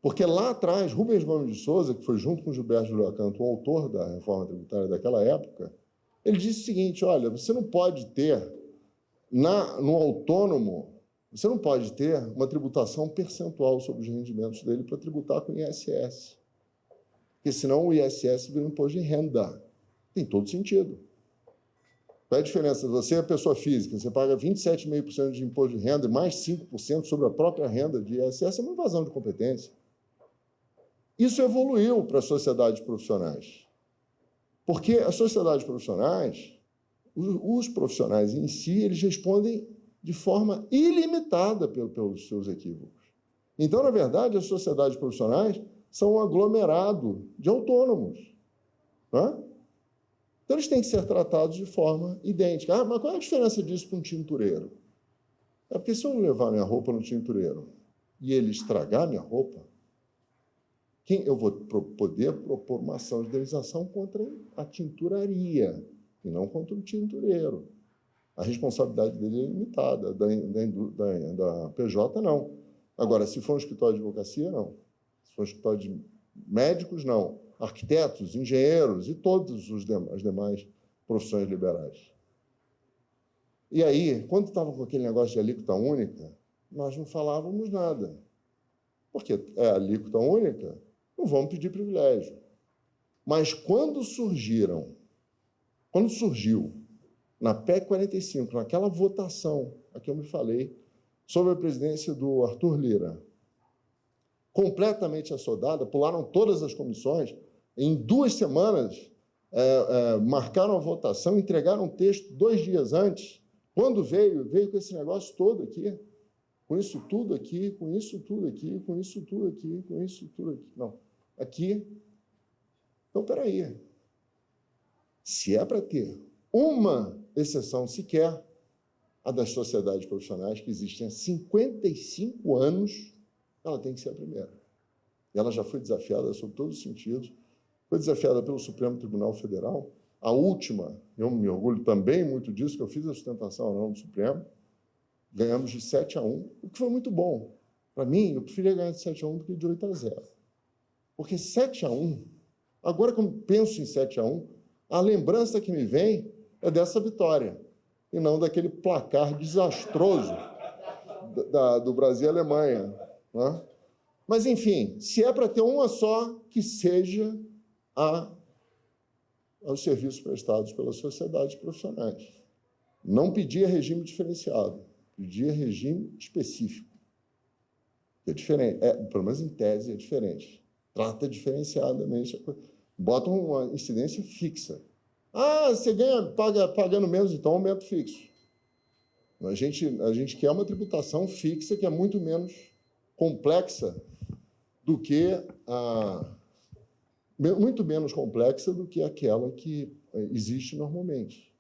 Porque lá atrás, Rubens Gomes de Souza, que foi junto com Gilberto Júlio Acanto o autor da reforma tributária daquela época, ele disse o seguinte: olha, você não pode ter, no autônomo, você não pode ter uma tributação percentual sobre os rendimentos dele para tributar com o ISS. Porque senão o ISS vira um imposto de renda. Tem todo sentido. Qual é a diferença? Você é pessoa física, você paga 27,5% de imposto de renda e mais 5% sobre a própria renda de ISS, é uma invasão de competência. Isso evoluiu para as sociedades profissionais. Porque as sociedades profissionais, os profissionais em si, eles respondem de forma ilimitada pelos seus equívocos. Então, na verdade, as sociedades profissionais são um aglomerado de autônomos. Não é? Então, eles têm que ser tratados de forma idêntica. Mas qual é a diferença disso para um tintureiro? É porque se eu não levar minha roupa no tintureiro e ele estragar minha roupa, eu vou poder propor uma ação de indenização contra a tinturaria e não contra o tintureiro. A responsabilidade dele é limitada, da PJ, não. Agora, se for um escritório de advocacia, não. Se for um escritório de médicos, não. Arquitetos, engenheiros e todas as demais profissões liberais. E aí, quando estava com aquele negócio de alíquota única, nós não falávamos nada. Porque é alíquota única, não vamos pedir privilégio. Mas quando surgiu na PEC 45, naquela votação a que eu me falei, sobre a presidência do Arthur Lira, completamente assodada, pularam todas as comissões, em 2 semanas marcaram a votação, entregaram o texto 2 dias antes. Quando veio com esse negócio todo aqui, com isso tudo aqui, com isso tudo aqui, com isso tudo aqui, com isso tudo aqui. Não, aqui. Então, espera aí. Se é para ter uma exceção sequer, a das sociedades profissionais, que existem há 55 anos, ela tem que ser a primeira. E ela já foi desafiada sob todos os sentidos foi desafiada pelo Supremo Tribunal Federal. A última, eu me orgulho também muito disso, que eu fiz a sustentação oral no Supremo, ganhamos de 7-1, o que foi muito bom. Para mim, eu preferia ganhar de 7-1 do que de 8-0. Porque 7-1, agora que eu penso em 7-1, a lembrança que me vem é dessa vitória, e não daquele placar desastroso do Brasil e Alemanha. Né? Mas, enfim, se é para ter uma só, que seja aos serviços prestados pelas sociedades profissionais. Não pedia regime diferenciado, pedia regime específico. É diferente, pelo menos em tese é diferente. Trata diferenciadamente, bota uma incidência fixa. Ah, você ganha pagando menos, então aumento fixo. A gente quer uma tributação fixa que é muito menos complexa do que muito menos complexa do que aquela que existe normalmente.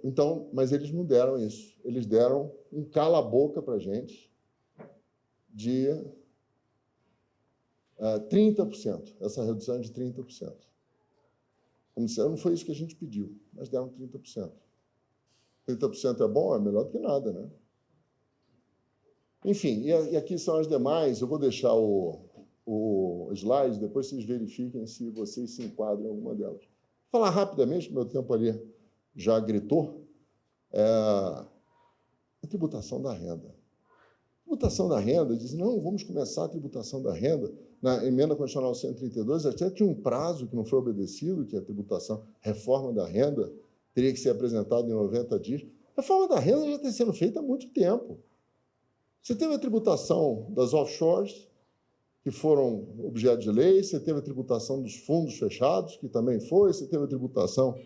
Então, mas eles não deram isso. Eles deram um cala-boca para a gente de 30%, essa redução de 30%. Como disseram, não foi isso que a gente pediu, mas deram 30%. 30% é bom, é melhor do que nada, né? Enfim, e aqui são as demais. Eu vou deixar o slide, depois vocês verifiquem se vocês se enquadram em alguma delas. Vou falar rapidamente, meu tempo ali já gritou, a tributação da renda. A tributação da renda, diz, não, vamos começar a tributação da renda. Na emenda constitucional 132, até tinha um prazo que não foi obedecido, que a tributação, reforma da renda, teria que ser apresentada em 90 dias. A reforma da renda já está sendo feita há muito tempo. Você teve a tributação das offshores, que foram objeto de lei, você teve a tributação dos fundos fechados, que também foi, você teve a tributação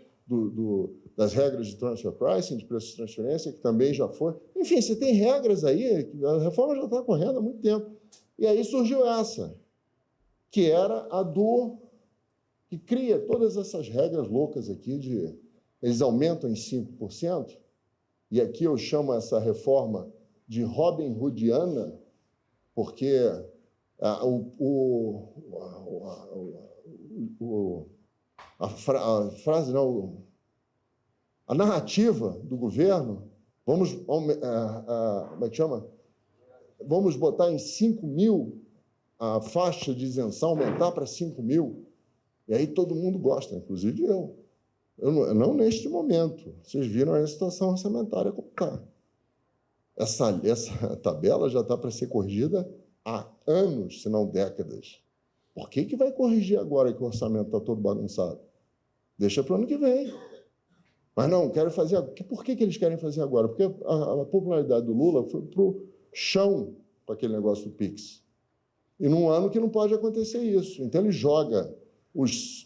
das regras de transfer pricing, de preços de transferência, que também já foi. Enfim, você tem regras aí, a reforma já está correndo há muito tempo. E aí surgiu essa, que era que cria todas essas regras loucas aqui, eles aumentam em 5%, e aqui eu chamo essa reforma de Robin Hoodiana, porque a narrativa do governo, como é que chama? Vamos botar em 5 mil a faixa de isenção, aumentar para 5 mil, e aí todo mundo gosta, inclusive eu. Não neste momento. Vocês viram a situação orçamentária como está. Essa tabela já está para ser corrigida há anos, se não décadas. Por que vai corrigir agora que o orçamento está todo bagunçado? Deixa para o ano que vem. Mas não, quero fazer... Por que eles querem fazer agora? Porque a popularidade do Lula foi para o chão com aquele negócio do PIX. E num ano que não pode acontecer isso. Então, ele joga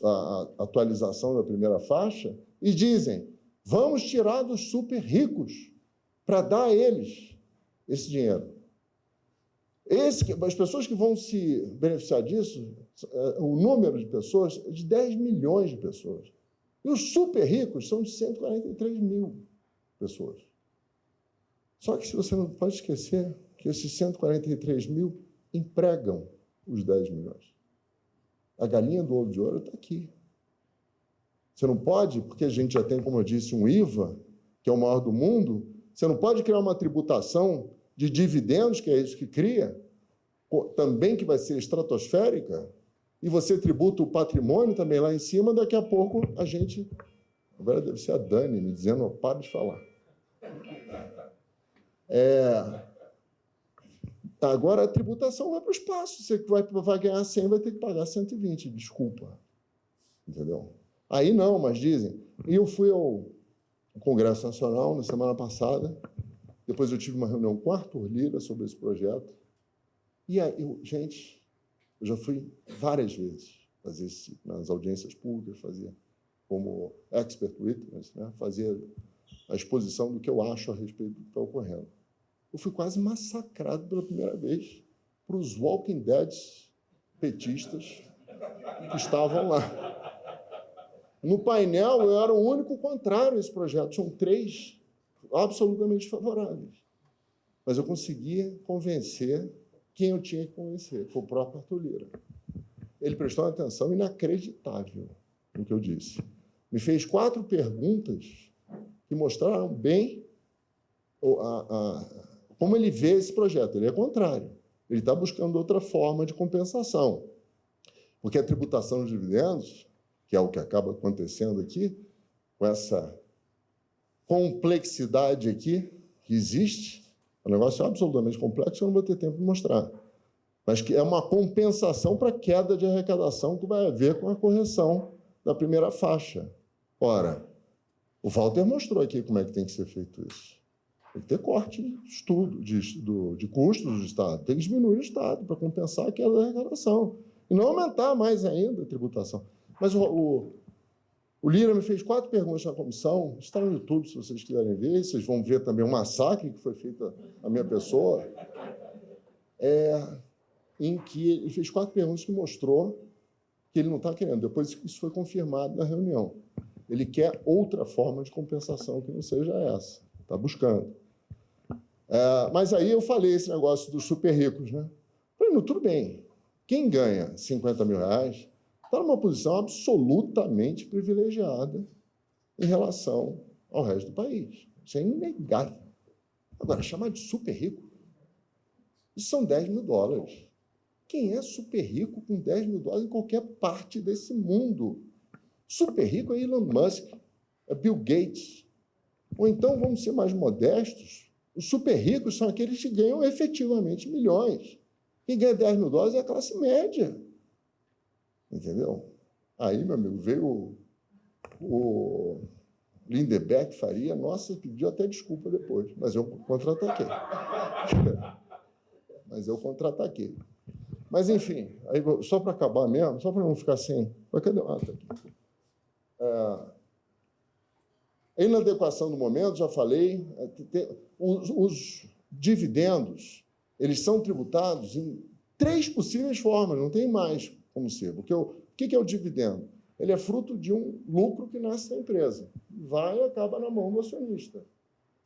a atualização da primeira faixa e dizem, vamos tirar dos super ricos para dar a eles esse dinheiro. As pessoas que vão se beneficiar disso, o número de pessoas é de 10 milhões de pessoas. E os super ricos são de 143 mil pessoas. Só que você não pode esquecer que esses 143 mil empregam os 10 milhões. A galinha do ovo de ouro está aqui. Você não pode, porque a gente já tem, como eu disse, um IVA, que é o maior do mundo, você não pode criar uma tributação de dividendos, que é isso que cria, também que vai ser estratosférica, e você tributa o patrimônio também lá em cima, daqui a pouco a gente... Agora deve ser a Dani me dizendo, para de falar. Agora a tributação vai para o espaço. Você vai ganhar 100, vai ter que pagar 120, desculpa. Entendeu? Aí não, mas dizem... E eu fui ao Congresso Nacional na semana passada, depois eu tive uma reunião com o Arthur Lira sobre esse projeto, e aí, gente, eu já fui várias vezes fazer nas audiências públicas, fazer como expert witness, né, fazer a exposição do que eu acho a respeito do que está ocorrendo. Eu fui quase massacrado pela primeira vez por os Walking Deads petistas que estavam lá. No painel, eu era o único contrário a esse projeto. Tinham 3 absolutamente favoráveis. Mas eu conseguia convencer quem eu tinha que convencer, foi o próprio Arthur Lira. ele prestou uma atenção inacreditável no que eu disse. Me fez 4 perguntas que mostraram bem como ele vê esse projeto. Ele é contrário. Ele está buscando outra forma de compensação. Porque a tributação de dividendos, que é o que acaba acontecendo aqui, com essa complexidade aqui que existe, é um negócio absolutamente complexo, eu não vou ter tempo de mostrar, mas que é uma compensação para a queda de arrecadação que vai haver com a correção da primeira faixa. Ora, o Walter mostrou aqui como é que tem que ser feito isso. Tem que ter corte de custos do Estado, tem que diminuir o Estado para compensar a queda da arrecadação. E não aumentar mais ainda a tributação. Mas o Lira me fez 4 perguntas na comissão, está no YouTube, se vocês quiserem ver, vocês vão ver também um massacre que foi feito à minha pessoa, em que ele fez 4 perguntas que mostrou que ele não está querendo. Depois isso foi confirmado na reunião. Ele quer outra forma de compensação que não seja essa. Está buscando. Mas aí eu falei esse negócio dos super ricos, né? Falei, não, tudo bem. Quem ganha 50 mil reais está numa posição absolutamente privilegiada em relação ao resto do país. Isso é inegável. Agora, chamar de super rico, isso são 10 mil dólares. Quem é super rico com 10 mil dólares em qualquer parte desse mundo? Super rico é Elon Musk, é Bill Gates. Ou então, vamos ser mais modestos, os super ricos são aqueles que ganham efetivamente milhões. Quem ganha 10 mil dólares é a classe média. Entendeu? Aí, meu amigo, veio o Lindeberg Faria, nossa, pediu até desculpa depois, mas eu contra-ataquei. Mas, enfim, aí, só para acabar mesmo, só para não ficar sem... Cadê? Tá aqui. A inadequação do momento, já falei, os dividendos, eles são tributados em 3 possíveis formas, não tem mais como ser. Porque o que é o dividendo? Ele é fruto de um lucro que nasce na empresa. Vai e acaba na mão do acionista.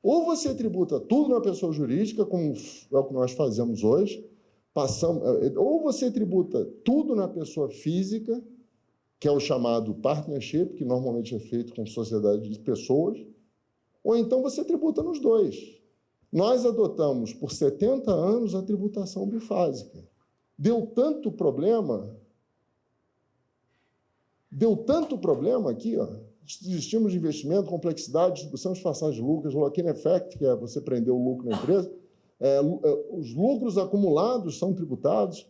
Ou você tributa tudo na pessoa jurídica, como é o que nós fazemos hoje, ou você tributa tudo na pessoa física, que é o chamado partnership, que normalmente é feito com sociedade de pessoas, ou então você tributa nos dois. Nós adotamos, por 70 anos, a tributação bifásica. Deu tanto problema aqui, ó, estímulos de investimento, complexidade, distribuição disfarçada de lucros, lock-in effect, que é você prender o lucro na empresa, os lucros acumulados são tributados,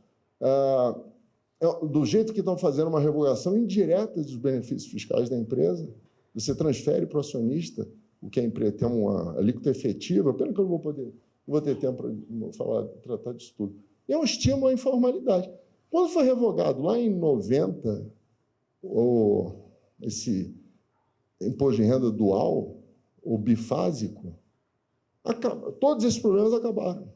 do jeito que estão fazendo uma revogação indireta dos benefícios fiscais da empresa, você transfere para o acionista o que a empresa tem uma alíquota efetiva, pena que eu não vou ter tempo para tratar disso tudo. E é um estímulo à informalidade. Quando foi revogado lá em 90, esse imposto de renda dual, ou bifásico, todos esses problemas acabaram,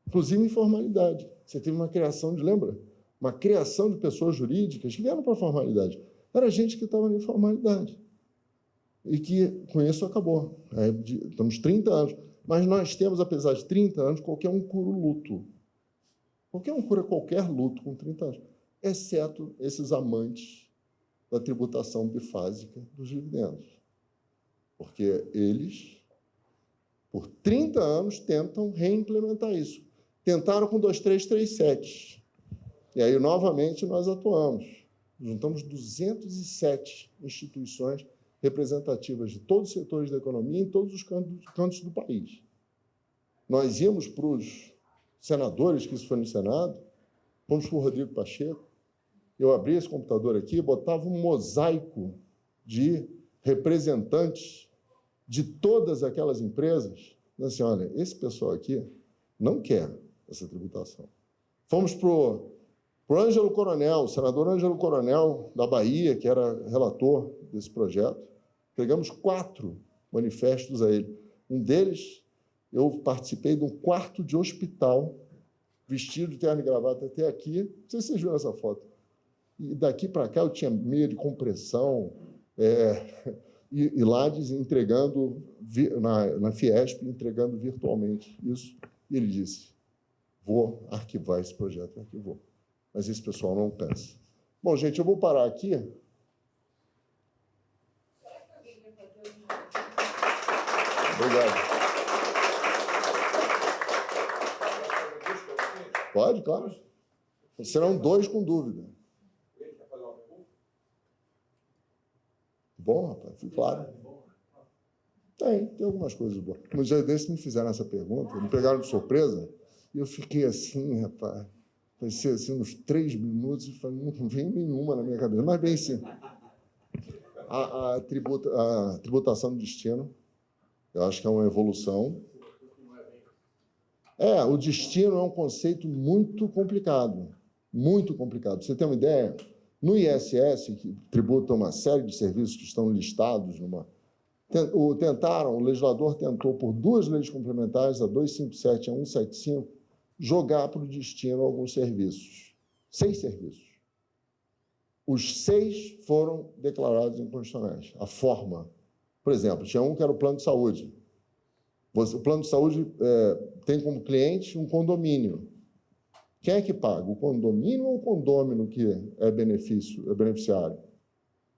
inclusive informalidade. Você teve uma criação lembra? Uma criação de pessoas jurídicas que vieram para a formalidade. Era gente que estava na informalidade. E que, com isso, acabou. Estamos 30 anos. Mas nós temos, apesar de 30 anos, qualquer um cura o luto. Qualquer um cura qualquer luto com 30 anos, exceto esses amantes da tributação bifásica dos dividendos. Porque eles, por 30 anos, tentam reimplementar isso. Tentaram com 2337. E aí, novamente, nós atuamos. Juntamos 207 instituições representativas de todos os setores da economia em todos os cantos do país. Nós íamos para os senadores, que isso foi no Senado, fomos para o Rodrigo Pacheco, eu abria esse computador aqui, botava um mosaico de representantes de todas aquelas empresas, assim, olha, esse pessoal aqui não quer essa tributação. Fomos para o Ângelo Coronel, o senador Ângelo Coronel, da Bahia, que era relator desse projeto. Entregamos 4 manifestos a ele. Um deles, eu participei de um quarto de hospital, vestido de terno e gravata até aqui. Não sei se vocês viram essa foto. E daqui para cá eu tinha meia de compressão, e lá entregando, na Fiesp, entregando virtualmente isso. E ele disse, vou arquivar esse projeto. Arquivou. mas esse pessoal não pensa. Bom, gente, eu vou parar aqui. Obrigado. Pode, claro. Serão 2 com dúvida. Bom, rapaz, fique claro. Tem algumas coisas boas. Mas já desse me fizeram essa pergunta, me pegaram de surpresa, e eu fiquei assim, rapaz. Pensei assim, uns 3 minutos, e falei, não vem nenhuma na minha cabeça. Mas bem, sim. A tributação do destino, eu acho que é uma evolução. O destino é um conceito muito complicado. Muito complicado. Pra você ter uma ideia, no ISS, que tributa uma série de serviços que estão listados o legislador tentou, por 2 leis complementares, a 257 e a 175, jogar para o destino alguns serviços. 6 serviços. Os 6 foram declarados inconstitucionais. A forma. Por exemplo, tinha um que era o plano de saúde. O plano de saúde tem como cliente um condomínio. Quem é que paga? O condomínio ou o condômino que é beneficiário?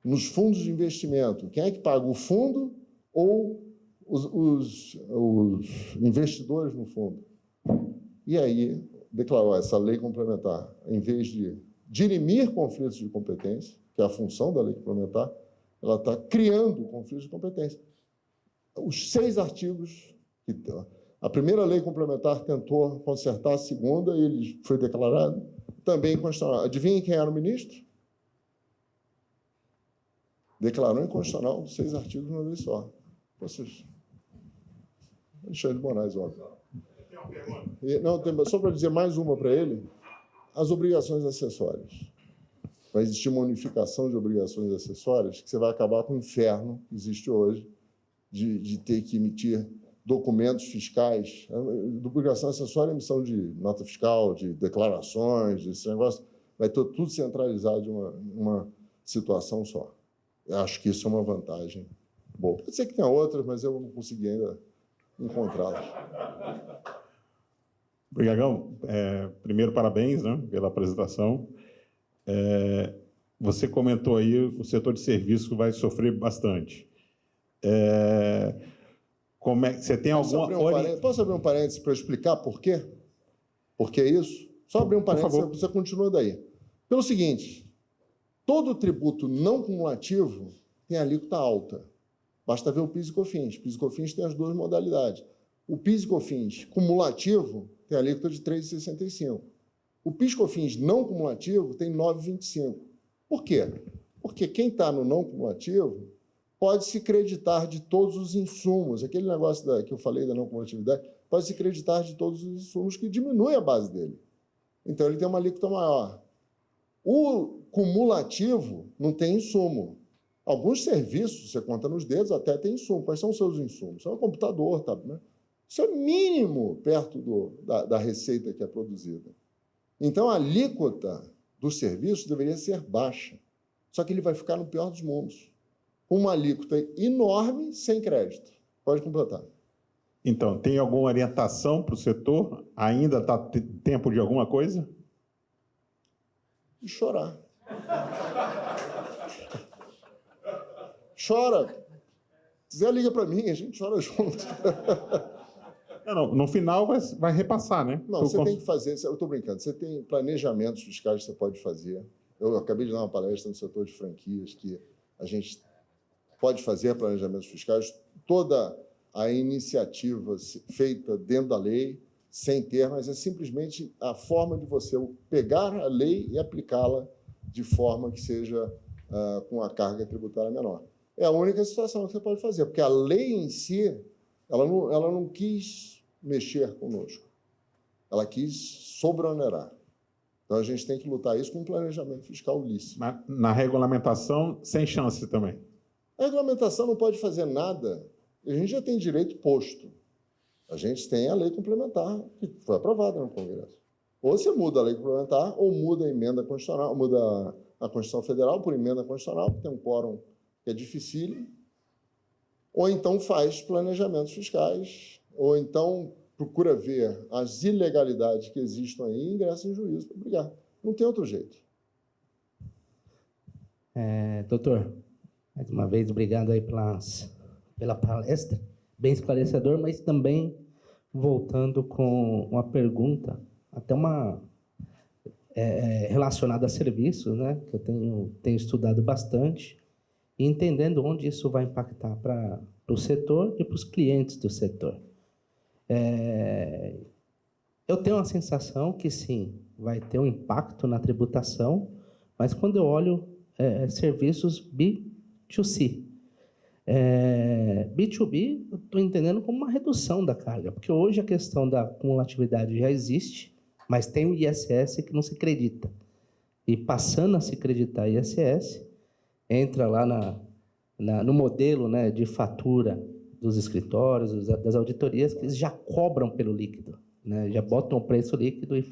Nos fundos de investimento, quem é que paga? O fundo ou os investidores no fundo? E aí declarou essa lei complementar, em vez de dirimir conflitos de competência, que é a função da lei complementar, ela está criando conflitos de competência. Os 6 artigos, a primeira lei complementar tentou consertar a segunda, e ele foi declarado também inconstitucional. Adivinhem quem era o ministro? Declarou inconstitucional 6 artigos numa vez só. Vocês... Alexandre de Moraes, óbvio. Só para dizer mais uma para ele, as obrigações acessórias. Vai existir uma unificação de obrigações acessórias que você vai acabar com o inferno que existe hoje de ter que emitir documentos fiscais. A obrigação acessória é emissão de nota fiscal, de declarações, esse negócio. Vai ter tudo centralizado em uma situação só. Eu acho que isso é uma vantagem boa. Pode ser que tenha outras, mas eu não consegui ainda encontrá-las. Obrigado. Primeiro, parabéns, né, pela apresentação. Você comentou aí o setor de serviços vai sofrer bastante. Você tem alguma... Posso abrir um parênteses para explicar por quê? Por que isso? Só abrir um parênteses, você continua daí. Pelo seguinte, todo tributo não cumulativo tem alíquota alta. Basta ver o PIS e COFINS. PIS e COFINS tem as 2 modalidades. O PIS e COFINS cumulativo tem alíquota de 3,65. O PIS e COFINS não cumulativo tem 9,25. Por quê? Porque quem está no não cumulativo pode se creditar de todos os insumos. Aquele negócio que eu falei da não cumulatividade, pode se creditar de todos os insumos, que diminui a base dele. Então, ele tem uma alíquota maior. O cumulativo não tem insumo. Alguns serviços, você conta nos dedos, até tem insumo. Quais são os seus insumos? É um computador, tá, né? Isso é mínimo perto da receita que é produzida. Então, a alíquota dos serviços deveria ser baixa. Só que ele vai ficar no pior dos mundos. Com uma alíquota enorme, sem crédito. Pode completar. Então, tem alguma orientação para o setor? Ainda está tempo de alguma coisa? E chorar. Chora. Se quiser, liga para mim, a gente chora junto. Não, no final vai repassar, né? Não, você tem que fazer, eu estou brincando, você tem planejamentos fiscais que você pode fazer. Eu acabei de dar uma palestra no setor de franquias que a gente pode fazer planejamentos fiscais, toda a iniciativa feita dentro da lei, sem ter, mas é simplesmente a forma de você pegar a lei e aplicá-la de forma que seja com a carga tributária menor. É a única situação que você pode fazer, porque a lei em si, ela não quis mexer conosco, ela quis sobreonerar. Então, a gente tem que lutar isso com um planejamento fiscal lícito. Na regulamentação, sem chance também. A regulamentação não pode fazer nada, a gente já tem direito posto. A gente tem a lei complementar, que foi aprovada no Congresso. Ou você muda a lei complementar, ou muda a emenda constitucional, muda a Constituição Federal por emenda constitucional, que tem um quórum que é dificílimo, ou então faz planejamentos fiscais, ou então procura ver as ilegalidades que existem aí e ingressa em juízo para brigar. Não tem outro jeito. Doutor, mais uma vez, obrigado aí pela palestra, bem esclarecedor, mas também voltando com uma pergunta, até uma relacionada a serviços, né, que eu tenho estudado bastante, e entendendo onde isso vai impactar para o setor e para os clientes do setor. Eu tenho a sensação que, sim, vai ter um impacto na tributação, mas quando eu olho serviços B2C, B2B, eu estou entendendo como uma redução da carga, porque hoje a questão da cumulatividade já existe, mas tem o ISS que não se acredita. E passando a se acreditar ISS, entra lá no modelo, né, de fatura dos escritórios, das auditorias, que eles já cobram pelo líquido, né, já botam o preço líquido e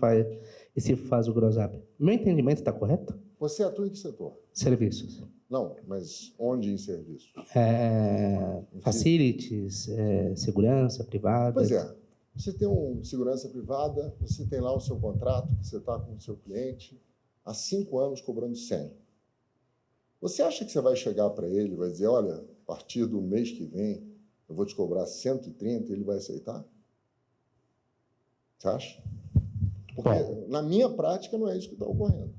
se faz o gross up. Meu entendimento está correto? Você atua em que setor? Serviços. Não, mas onde em serviços? Facilities, segurança privada. Pois é. Você tem segurança privada, você tem lá o seu contrato, que você está com o seu cliente, há 5 anos cobrando 100. Você acha que você vai chegar para ele e vai dizer, olha, a partir do mês que vem, eu vou te cobrar 130 e ele vai aceitar? Você acha? Porque na minha prática não é isso que está ocorrendo.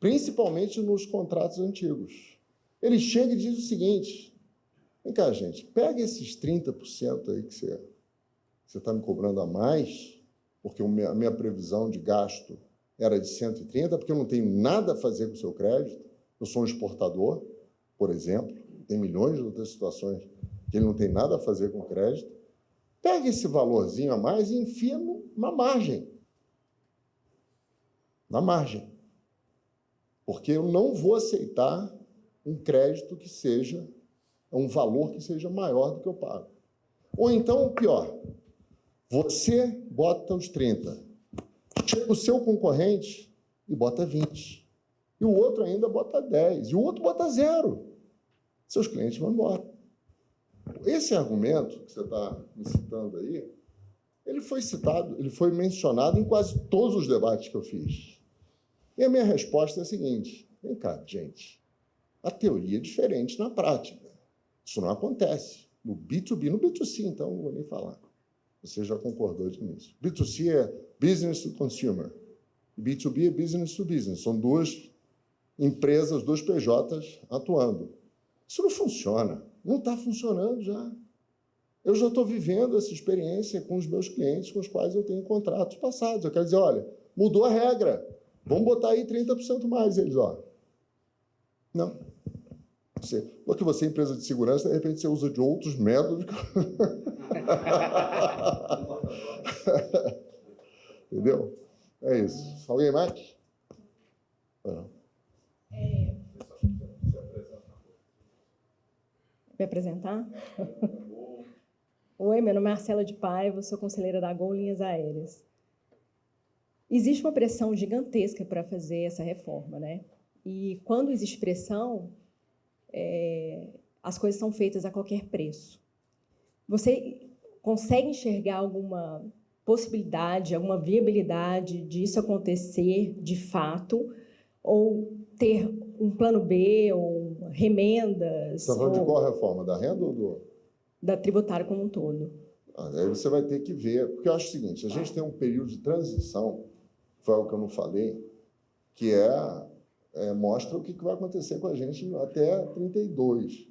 Principalmente nos contratos antigos. Ele chega e diz o seguinte, vem cá, gente, pega esses 30% aí que você está me cobrando a mais, porque a minha previsão de gasto era de 130, porque eu não tenho nada a fazer com o seu crédito. Eu sou um exportador, por exemplo, tem milhões de outras situações que ele não tem nada a fazer com o crédito. Pega esse valorzinho a mais e enfia na margem. Na margem. Porque eu não vou aceitar um crédito que seja, um valor que seja maior do que eu pago. Ou então, pior, você bota os 30, chega o seu concorrente e bota 20, e o outro ainda bota 10, e o outro bota 0. Seus clientes vão embora. Esse argumento que você está me citando aí, ele foi mencionado em quase todos os debates que eu fiz. E a minha resposta é a seguinte, vem cá, gente, a teoria é diferente na prática. Isso não acontece. No B2B, no B2C, então, não vou nem falar. Você já concordou nisso. B2C é business to consumer. B2B é business to business. São duas empresas, dois PJs atuando. Isso não funciona. Não está funcionando já. Eu já estou vivendo essa experiência com os meus clientes com os quais eu tenho contratos passados. Eu quero dizer, olha, mudou a regra. Vamos botar aí 30% mais. Eles, não. Porque você é empresa de segurança, de repente você usa de outros métodos. Entendeu? É isso. Alguém mais? Me apresentar? Oi, meu nome é Marcela de Paiva, sou conselheira da Gol Linhas Aéreas. Existe uma pressão gigantesca para fazer essa reforma, né? E quando existe pressão, as coisas são feitas a qualquer preço. Você consegue enxergar alguma possibilidade, alguma viabilidade disso acontecer de fato, ou ter um plano B, ou remendas? Você está falando de qual reforma? Da renda ou do... Da tributária como um todo. Aí você vai ter que ver, porque eu acho o seguinte, a gente tem um período de transição, foi algo que eu não falei, que mostra o que vai acontecer com a gente até 32.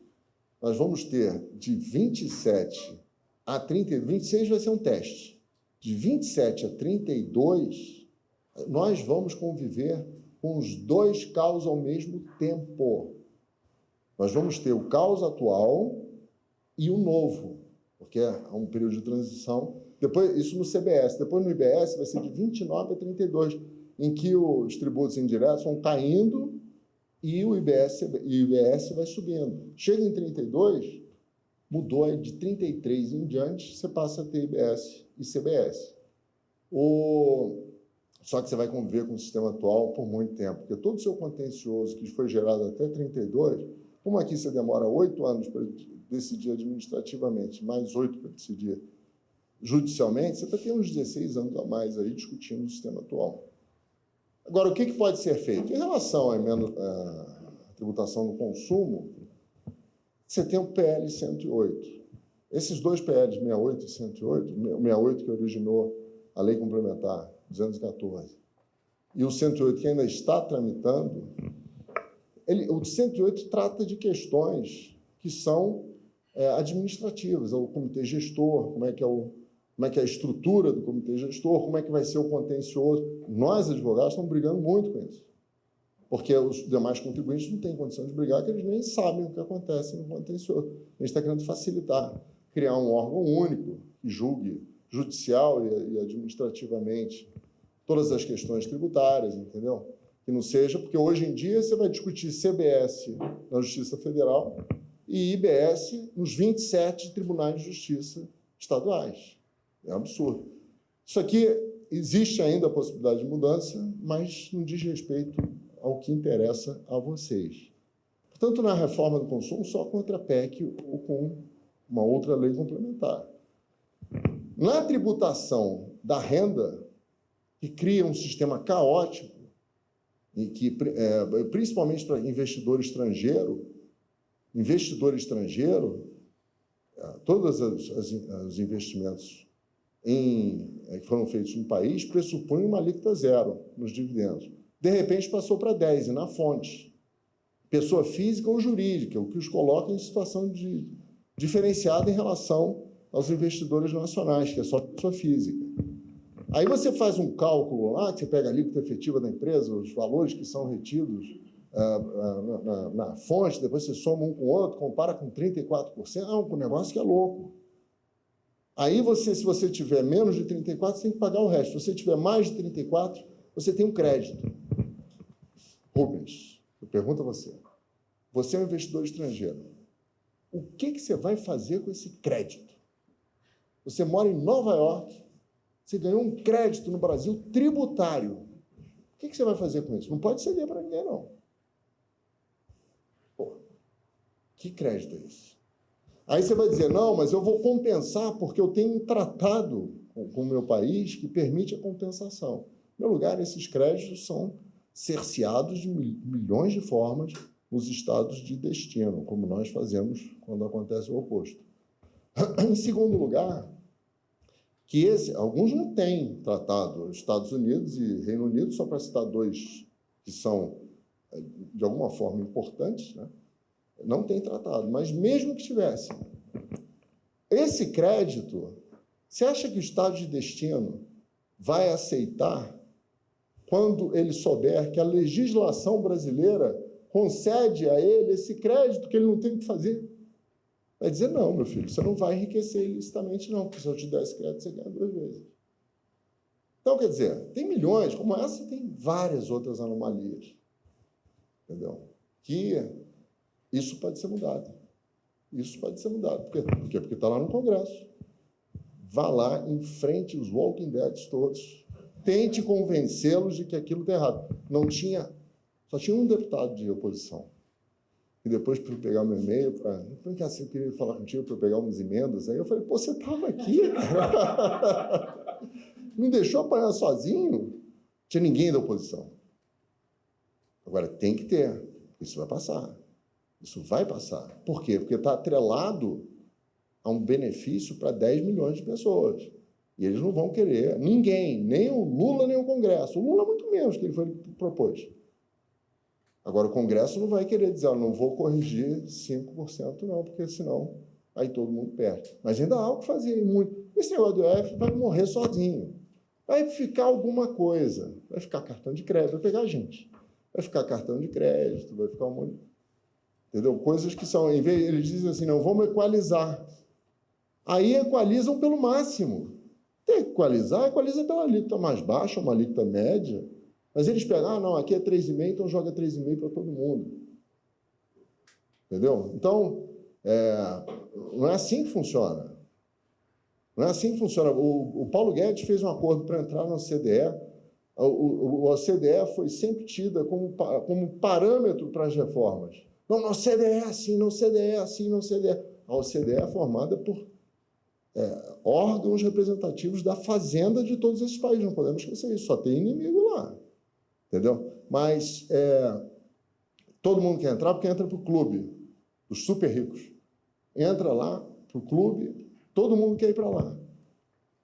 Nós vamos ter de 27 a 30, 26 vai ser um teste. De 27 a 32, nós vamos conviver com os dois caos ao mesmo tempo. Nós vamos ter o caos atual e o novo, porque é um período de transição. Depois, isso no CBS. Depois, no IBS, vai ser de 29 a 32, em que os tributos indiretos vão caindo e o IBS vai subindo. Chega em 32, mudou de 33 em diante, você passa a ter IBS e CBS. Só que você vai conviver com o sistema atual por muito tempo, porque todo o seu contencioso que foi gerado até 32, como aqui você demora 8 anos para decidir administrativamente, mais 8 para decidir judicialmente, você vai ter uns 16 anos a mais aí discutindo o sistema atual. Agora, o que pode ser feito? Em relação à tributação do consumo, você tem o PL 108. Esses dois PLs, 68 e 108, o 68 que originou a Lei Complementar 214, e o 108 que ainda está tramitando, o 108 trata de questões que são administrativas, o comitê gestor, como é que é a estrutura do comitê gestor, como é que vai ser o contencioso. Nós, advogados, estamos brigando muito com isso, porque os demais contribuintes não têm condição de brigar, porque eles nem sabem o que acontece no contencioso. A gente está querendo facilitar, criar um órgão único que julgue judicial e administrativamente todas as questões tributárias, entendeu? Que não seja, porque hoje em dia você vai discutir CBS na Justiça Federal e IBS nos 27 tribunais de justiça estaduais. É um absurdo. Isso aqui, existe ainda a possibilidade de mudança, mas não diz respeito ao que interessa a vocês. Portanto, na reforma do consumo, só contra a PEC ou com uma outra lei complementar. Na tributação da renda, que cria um sistema caótico, e que, principalmente para investidor estrangeiro, todos os investimentos que foram feitos no país pressupõem uma alíquota zero nos dividendos. De repente, passou para 10%, e na fonte. Pessoa física ou jurídica, o que os coloca em situação diferenciada em relação aos investidores nacionais, que é só pessoa física. Aí você faz um cálculo lá, que você pega a alíquota efetiva da empresa, os valores que são retidos na fonte, depois você soma um com o outro, compara com 34%, é um negócio que é louco. Aí se você tiver menos de 34%, você tem que pagar o resto. Se você tiver mais de 34%, você tem um crédito. Rubens, eu pergunto a você. Você é um investidor estrangeiro. O que você vai fazer com esse crédito? Você mora em Nova York, você ganhou um crédito no Brasil tributário. O que você vai fazer com isso? Não pode ceder para ninguém, não. Pô, que crédito é esse? Aí você vai dizer, não, mas eu vou compensar porque eu tenho um tratado com o meu país que permite a compensação. Em meu lugar, esses créditos são cerceados de milhões de formas nos estados de destino, como nós fazemos quando acontece o oposto. Em segundo lugar, que alguns não têm tratado, Estados Unidos e Reino Unido, só para citar dois que são, de alguma forma, importantes, né? Não tem tratado, mas mesmo que tivesse, esse crédito, você acha que o estado de destino vai aceitar quando ele souber que a legislação brasileira concede a ele esse crédito que ele não tem o que fazer? Vai dizer, não, meu filho, você não vai enriquecer ilicitamente, não, porque se eu te der esse crédito, você ganha 2 vezes. Então, quer dizer, tem milhões, como essa, tem várias outras anomalias, entendeu? Que isso pode ser mudado. Isso pode ser mudado. Por quê? Porque está lá no Congresso. Vá lá, enfrente os Walking Dead todos, tente convencê-los de que aquilo está errado. Só tinha um deputado de oposição. E depois, para pegar meu e-mail, eu queria falar contigo para pegar umas emendas. Aí eu falei, pô, você estava aqui, cara. Me deixou apanhar sozinho? Não tinha ninguém da oposição. Agora, tem que ter. Isso vai passar. Isso vai passar. Por quê? Porque está atrelado a um benefício para 10 milhões de pessoas. E eles não vão querer, ninguém, nem o Lula, nem o Congresso. O Lula muito menos que ele propôs. Agora, o Congresso não vai querer dizer, não vou corrigir 5% não, porque senão aí todo mundo perde. Mas ainda há o que fazer muito. Esse negócio do IOF vai morrer sozinho. Vai ficar alguma coisa. Vai ficar cartão de crédito, vai pegar a gente. Vai ficar cartão de crédito, vai ficar um monte... Entendeu? Coisas que são... Em vez, eles dizem assim, não, vamos equalizar. Aí equalizam pelo máximo. Tem que equaliza pela alíquota mais baixa, uma alíquota média. Mas eles pegam, não, aqui é 3,5, então joga 3,5 para todo mundo. Entendeu? Então, não é assim que funciona. Não é assim que funciona. O Paulo Guedes fez um acordo para entrar na OCDE. A OCDE foi sempre tida como parâmetro para as reformas. Não, na OCDE é assim, na OCDE é assim, na OCDE. A OCDE é formada por órgãos representativos da fazenda de todos esses países. Não podemos esquecer isso. Só tem inimigo lá. Entendeu? Mas todo mundo quer entrar porque entra para o clube dos super ricos. Entra lá para o clube, todo mundo quer ir para lá.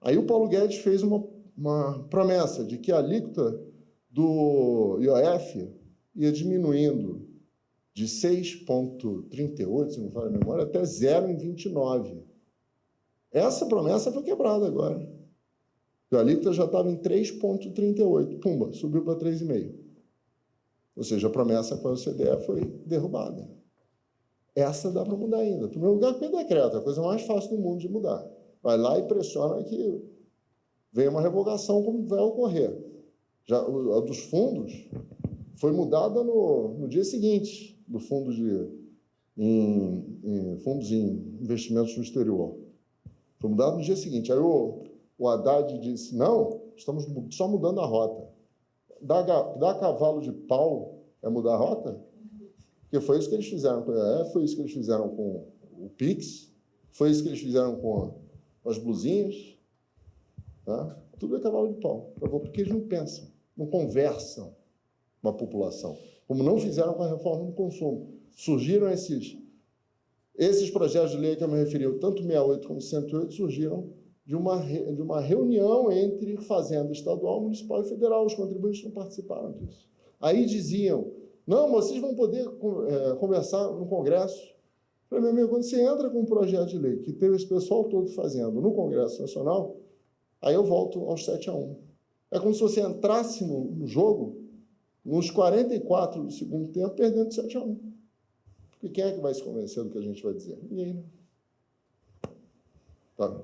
Aí o Paulo Guedes fez uma promessa de que a alíquota do IOF ia diminuindo de 6,38, se não me falha a memória, até 0,29. Essa promessa foi quebrada agora. A alíquota já estava em 3,38. Pumba, subiu para 3,5. Ou seja, a promessa com a OCDE foi derrubada. Essa dá para mudar ainda. Em primeiro lugar, porque é decreto, é a coisa mais fácil do mundo de mudar. Vai lá e pressiona que venha uma revogação, como vai ocorrer. Já a dos fundos foi mudada no dia seguinte, do fundo fundos em investimentos no exterior. Foi mudado no dia seguinte. Aí o Haddad disse, não, estamos só mudando a rota. Dar cavalo de pau é mudar a rota? Porque foi isso que eles fizeram com o IOF, foi isso que eles fizeram com o PIX, foi isso que eles fizeram com as blusinhas. Tá? Tudo é cavalo de pau. Porque eles não pensam, não conversam com a população. Como não fizeram com a reforma do consumo. Surgiram esses projetos de lei que eu me referi, tanto 68 como 108, surgiram de uma reunião entre Fazenda Estadual, Municipal e Federal. Os contribuintes não participaram disso. Aí diziam, não, vocês vão poder conversar no Congresso. Eu falei, meu amigo, quando você entra com um projeto de lei que teve esse pessoal todo fazendo no Congresso Nacional, aí eu volto aos 7-1. É como se você entrasse no jogo, nos 44 do segundo tempo, perdendo de 7-1. E quem é que vai se convencer do que a gente vai dizer? Ninguém, né? Tá.